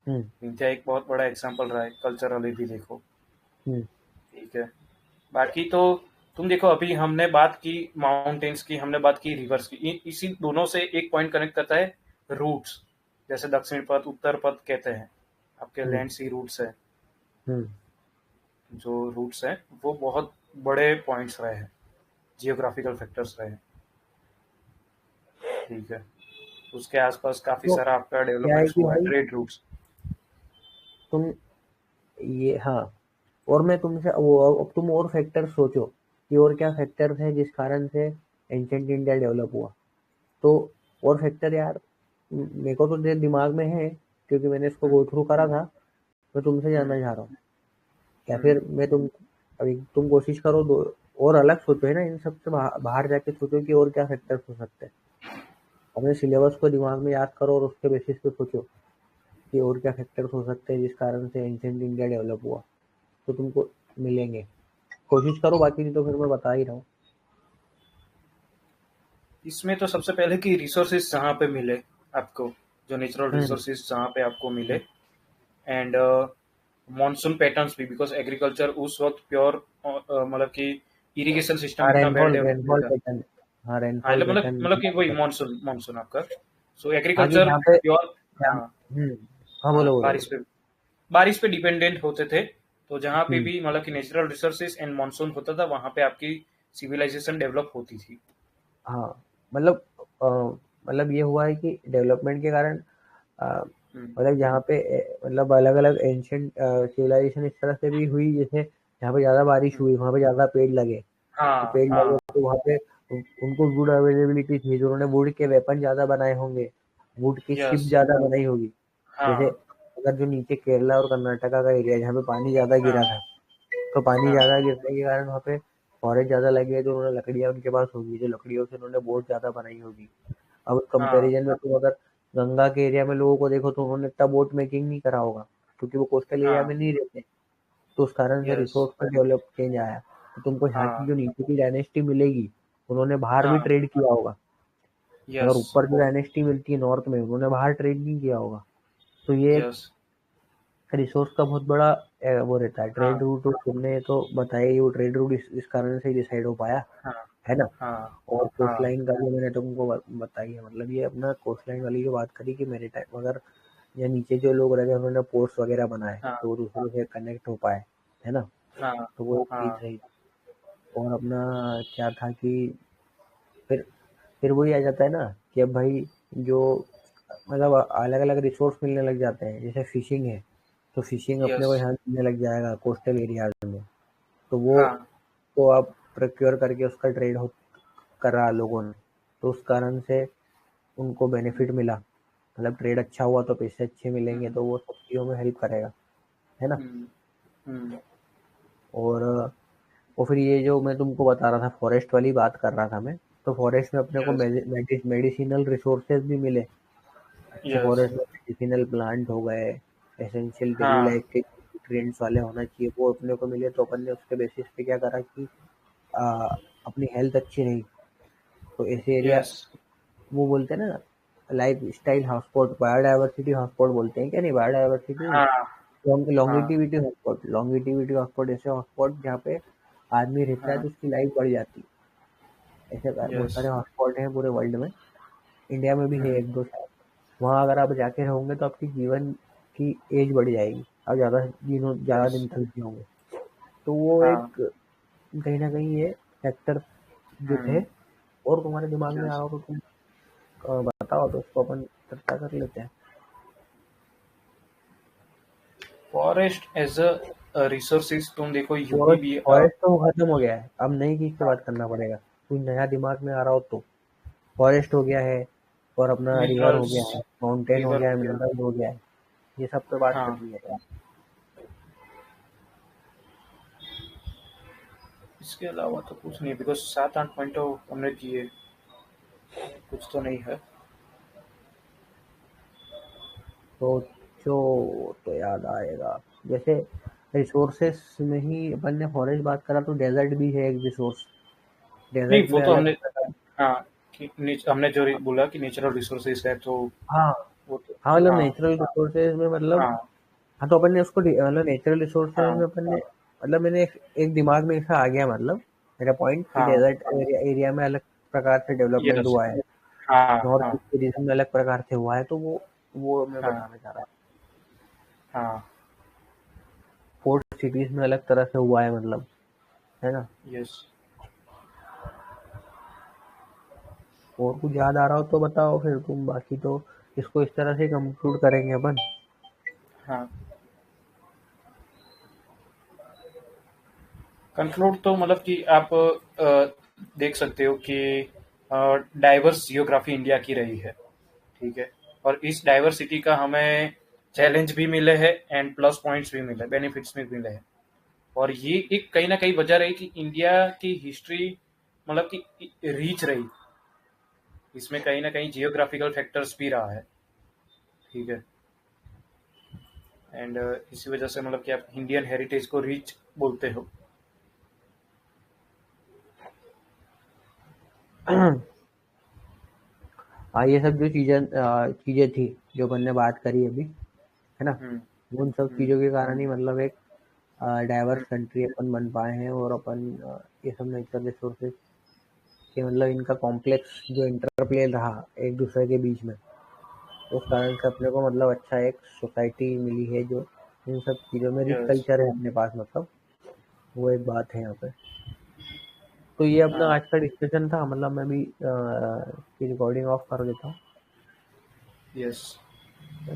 Speaker 2: हम्म।
Speaker 1: विंध्या एक बहुत बड़ा एग्जाम्पल रहा है, कल्चरली भी देखो।
Speaker 2: हम्म।
Speaker 1: ठीक है। बाकी तो तुम देखो, अभी हमने बात की माउंटेन्स की, हमने बात की रिवर्स की, इसी दोनों से एक पॉइंट कनेक्ट करता है, रूट्स। जैसे दक्षिण पथ, उत्तर पथ कहते हैं, आपके
Speaker 2: हम्म।
Speaker 1: लैंड सी रूट्स है।
Speaker 2: हम्म।
Speaker 1: जो रूट्स हैं वो बहुत बड़े पॉइंट्स रहे हैं, जियोग्राफिकल फैक्टर्स रहे हैं। ठीक है। उसके आसपास काफी
Speaker 2: तो
Speaker 1: सारा आपका
Speaker 2: क्या है
Speaker 1: डेवलपमेंट्स
Speaker 2: कि
Speaker 1: हुआ है,
Speaker 2: भाई
Speaker 1: ट्रेड रूट्स।
Speaker 2: तुम ये, हाँ, और मैं तुमसे वो, अब तुम और फैक्टर सोचो कि और क्या फैक्टर्स हैं जिस कारण से एंशिएंट इंडिया डेवलप हुआ। तो और फैक्टर यार, मेरे को तो दिमाग में है क्योंकि मैंने इसको
Speaker 1: हम्म,
Speaker 2: गो थ्रू करा था। मैं तुमसे
Speaker 1: हम्म,
Speaker 2: जानना चाह रहा हूँ, या
Speaker 1: हम्म,
Speaker 2: फिर मैं तुम, अभी तुम कोशिश करो दो और अलग सोचो, है ना, इन सब से बाहर जाके सोचो कि और क्या फैक्टर्स हो सकते हैं। अपने सिलेबस को दिमाग में याद करो और उसके बेसिस पे सोचो कि और क्या फैक्टर्स हो सकते हैं जिस कारण से एंशिएंट इंडिया डेवलप हुआ। तो तुमको मिलेंगे। कोशिश करो, बाकी नहीं तो फिर मैं बता ही रहा हूँ।
Speaker 1: इसमें तो सबसे पहले कि रिसोर्सेज जहाँ पे मिले आपको, जो नेचुरल
Speaker 2: हम्म।
Speaker 1: रिसोर्सेज जहाँ पे आपको मिले,
Speaker 2: हम्म।
Speaker 1: एंड मॉनसून पैटर्न्स भी, बिकॉज एग्रीकल्चर उस वक्त प्योर, मतलब कि इरिगेशन सिस्टम
Speaker 2: हाँ,
Speaker 1: इतना वेल
Speaker 2: रेनफॉल
Speaker 1: डेवलप नहीं
Speaker 2: रेनफॉल
Speaker 1: था।
Speaker 2: पैटर्न। हाँ,
Speaker 1: हाँ,
Speaker 2: रेनफॉल पैटर्न
Speaker 1: मतलब कि वही
Speaker 2: मैटर करता
Speaker 1: मॉनसून मॉनसून आपका। सो
Speaker 2: है। आगे
Speaker 1: एग्रीकल्चर
Speaker 2: यहाँ पे
Speaker 1: प्योर।
Speaker 2: यहाँ।
Speaker 1: हाँ
Speaker 2: हम्म। हाँ,
Speaker 1: हाँ,
Speaker 2: बोलो बोलो
Speaker 1: बारिश
Speaker 2: बोलो।
Speaker 1: पे, बारिश पे डिपेंडेंट होते थे। तो जहाँ पे
Speaker 2: हम्म।
Speaker 1: भी मतलब कि नेचुरल रिसोर्सेज एंड मॉनसून होता था, वहाँ पे आपकी सिविलाइजेशन डेवलप होती थी।
Speaker 2: हाँ, मतलब मतलब ये हुआ है कि डेवलपमेंट के कारण अ,
Speaker 1: हम्म,
Speaker 2: मतलब यहाँ पे मतलब अलग अलग एंशियंट सिविलाइजेशन इस तरह से भी हुई, जैसे जहाँ पे ज़्यादा बारिश
Speaker 1: हम्म,
Speaker 2: हुई वहाँ पे ज़्यादा पेड़ लगे। तो
Speaker 1: हाँ
Speaker 2: पेड़ लगे
Speaker 1: हाँ।
Speaker 2: तो वहाँ पे उनको वुड अवेलेबिलिटी थी, तो उन्होंने वुड के वेपन ज़्यादा बनाए होंगे, वुड की शिप
Speaker 1: यस।
Speaker 2: ज़्यादा बनाई होगी। जैसे
Speaker 1: हाँ
Speaker 2: अगर जो नीचे केरला और कर्नाटका का एरिया है जहाँ पे पानी ज़्यादा गिरा
Speaker 1: हाँ
Speaker 2: था, तो पानी
Speaker 1: हाँ।
Speaker 2: ज़्यादा गिरने के कारण वहाँ पे फॉरेस्ट ज़्यादा लगे, तो उन्होंने लकड़ियाँ उनके पास होगी, जो लकड़ियों से उन्होंने बोट ज़्यादा बनाई होगी। अब
Speaker 1: हाँ।
Speaker 2: कंपैरिजन में तुम अगर गंगा के एरिया में लोगों को देखो तो उन्होंने इतना बोट मेकिंग नहीं करा होगा क्योंकि वो कोस्टल एरिया में
Speaker 1: हाँ।
Speaker 2: नहीं रहते। तो उस कारण से
Speaker 1: यस।
Speaker 2: रिसोर्स का डेवलप चेंज आया। तो तुमको यहाँ की
Speaker 1: हाँ
Speaker 2: जो नीचे की डायनेस्टी मिलेगी, उन्होंने बाहर भी
Speaker 1: हाँ।
Speaker 2: ट्रेड किया होगा।
Speaker 1: यस।
Speaker 2: अगर ऊपर जो डायनेस्टी मिलती है नॉर्थ में, उन्होंने बाहर ट्रेड नहीं किया होगा। तो ये एक
Speaker 1: यस।
Speaker 2: रिसोर्स का बहुत बड़ा वो रहता है। ट्रेड
Speaker 1: हाँ
Speaker 2: रूट और तुमने तो बताया ही, वो ट्रेड रूट इस कारण से ही डिसाइड हो पाया,
Speaker 1: हाँ
Speaker 2: है ना।
Speaker 1: हाँ
Speaker 2: और कोस्ट
Speaker 1: हाँ।
Speaker 2: लाइन का भी मैंने तुमको बताई है, मतलब ये अपना कोस्ट लाइन वाली जो बात करी कि मेरे टाइम अगर या नीचे जो लोग रहे उन्होंने पोस्ट वगैरह बनाए
Speaker 1: हाँ
Speaker 2: तो वो दूसरों से कनेक्ट हो पाए, है ना।
Speaker 1: हाँ
Speaker 2: तो वो एक चीज़
Speaker 1: हाँ।
Speaker 2: रही। और अपना क्या था कि फिर फिर वही आ जाता है ना कि अब भाई जो मतलब अलग अलग रिसोर्स मिलने लग जाते हैं, जैसे फिशिंग है, तो फिशिंग अपने
Speaker 1: यस।
Speaker 2: को यहाँ मिलने लग जाएगा कोस्टल एरियाज में। तो वो
Speaker 1: हाँ
Speaker 2: तो आप प्रोक्योर करके उसका ट्रेड हो करा लोगों ने, तो उस कारण से उनको बेनिफिट मिला। मतलब ट्रेड अच्छा हुआ तो पैसे अच्छे मिलेंगे,
Speaker 1: हम्म,
Speaker 2: तो वो सब चीज़ों में हेल्प करेगा, है ना।
Speaker 1: हम्म, हम्म।
Speaker 2: और और फिर ये जो मैं तुमको बता रहा था, फॉरेस्ट वाली बात कर रहा था मैं, तो फॉरेस्ट में अपने को
Speaker 1: यस।
Speaker 2: मेडिसिनल रिसोर्सेज भी मिले। तो
Speaker 1: यस।
Speaker 2: फॉरेस्ट में मेडिसिनल प्लांट हो गए, एसेंशियल डेली
Speaker 1: हाँ।
Speaker 2: लाइफ के न्यूट्रिएंट्स वाले होना चाहिए, वो अपने को मिले। तो अपन ने उसके बेसिस पे क्या करा कि आ, अपनी हेल्थ अच्छी रही। तो ऐसे एरिया,
Speaker 1: यस।
Speaker 2: वो बोलते हैं ना, life style hotspot, biodiversity hotspot बोलते हैं, क्या नहीं, बायोडाइवर्सिटी नहीं,
Speaker 1: हाँ हाँ
Speaker 2: लॉन्गिटिविटी हॉटस्पॉट। लॉन्गिटिविटी हॉटस्पॉट ऐसे हॉटस्पॉट जहाँ पे आदमी रहता है
Speaker 1: हाँ।
Speaker 2: तो उसकी लाइफ बढ़ जाती है। ऐसे बहुत
Speaker 1: यस।
Speaker 2: सारे हॉटस्पॉट हैं पूरे वर्ल्ड में। इंडिया में भी है
Speaker 1: हम्म,
Speaker 2: एक दो शायद। वहाँ अगर आप जाके रहोगे तो आपकी जीवन आपकी एज बढ़ जाएगी, आप ज़्यादा
Speaker 1: यस।
Speaker 2: दिन तक जियोगे। तो वो एक
Speaker 1: हाँ।
Speaker 2: कहीं ना कहीं ये फैक्टर जो थे,
Speaker 1: हम्म।
Speaker 2: और तुम्हारे दिमाग में आ
Speaker 1: यस।
Speaker 2: रहा हो तो तुम बताओ, तो उसको अपन चर्चा कर लेते हैं।
Speaker 1: फॉरेस्ट एज अ रिसोर्सेज, तुम देखो यूपी
Speaker 2: फॉरेस्ट
Speaker 1: भी
Speaker 2: फॉरेस्ट तो खत्म हो गया है, अब नई चीज से बात करना पड़ेगा। कोई नया दिमाग में आ रहा हो तो। फॉरेस्ट हो गया है, और अपना रिवर हो
Speaker 1: मिनरल्स,
Speaker 2: गया है, माउंटेन हो
Speaker 1: रिवर
Speaker 2: गया
Speaker 1: हो
Speaker 2: है,
Speaker 1: गया।
Speaker 2: मिनरल हो गया है, ये सब पे बात
Speaker 1: हाँ,
Speaker 2: करनी है।
Speaker 1: इसके अलावा तो कुछ नहीं, बिकॉज 7-8 पॉइंट तो हमने किए, कुछ तो नहीं है।
Speaker 2: सोचो तो याद आएगा, जैसे रिसोर्सेस में ही अपन ने फॉरेस्ट बात करा, तो डेजर्ट भी है एक रिसोर्स।
Speaker 1: नहीं,
Speaker 2: डेजर्ट
Speaker 1: वो
Speaker 2: में
Speaker 1: तो
Speaker 2: अलग
Speaker 1: हमने,
Speaker 2: प्रकार।
Speaker 1: हाँ, हमने जो बोला कि नेचुरल रिसोर्सेज है, तो
Speaker 2: हाँ
Speaker 1: वो तो,
Speaker 2: हाँ, मतलब
Speaker 1: हाँ,
Speaker 2: नेचुरल रिसोर्सेज में मतलब,
Speaker 1: हाँ,
Speaker 2: हाँ तो अपन ने उसको मतलब नेचुरल रिसोर्सेज
Speaker 1: हाँ,
Speaker 2: में अपन ने, मतलब मैंने एक दिमाग में ऐसा आ गया, मतलब मेरा पॉइंट कि
Speaker 1: हाँ,
Speaker 2: डेजर्ट एरिया में अलग प्रकार से डेवलपमेंट
Speaker 1: यस,
Speaker 2: हुआ है,
Speaker 1: हाँ,
Speaker 2: नॉर्थ
Speaker 1: हाँ,
Speaker 2: ईस्ट के रीजन में अलग प्रकार से हुआ है, तो वो मैं
Speaker 1: हाँ,
Speaker 2: बताना चाह रहा था।
Speaker 1: हाँ,
Speaker 2: फोर्ट सिटीज में अलग तरह से हुआ है, मतलब, है ना।
Speaker 1: यस।
Speaker 2: और कुछ याद आ रहा हो तो बताओ फिर तुम, बाकी तो इसको इस तरह से कंक्लूड करेंगे अपन।
Speaker 1: हाँ, कंक्लूड तो मतलब कि आप देख सकते हो कि डाइवर्स जियोग्राफी इंडिया की रही है, ठीक है, और इस डाइवर्सिटी का हमें चैलेंज भी मिले हैं एंड प्लस पॉइंट्स भी मिले, बेनिफिट्स भी मिले हैं। और ये एक कहीं ना कहीं वजह रही कि इंडिया की हिस्ट्री मतलब कि रीच रही, इसमें कहीं ना कहीं जियोग्राफिकल फैक्टर्स भी रहा है, ठीक है। एंड इसी वजह से मतलब कि आप इंडियन हेरिटेज को रीच बोलते हो।
Speaker 2: हाँ, ये सब जो चीजें थी जो अपन ने बात करी अभी, है ना,
Speaker 1: हम्म।
Speaker 2: उन सब
Speaker 1: हम्म।
Speaker 2: चीजों के कारण ही मतलब एक डाइवर्स
Speaker 1: हम्म।
Speaker 2: कंट्री अपन बन पाए हैं, और अपन ये सब नेचुरल रिसोर्सेज के मतलब इनका कॉम्प्लेक्स जो इंटरप्ले रहा एक दूसरे के बीच में, उस कारण से अपने को मतलब अच्छा एक सोसाइटी मिली है, जो इन सब चीज़ों में रिच
Speaker 1: यस।
Speaker 2: कल्चर है अपने पास, मतलब वो एक बात है यहाँ पे। तो ये अपना
Speaker 1: हाँ।
Speaker 2: आज का डिस्कशन था, मतलब मैं भी रिकॉर्डिंग ऑफ कर देता
Speaker 1: यस।
Speaker 2: हूँ।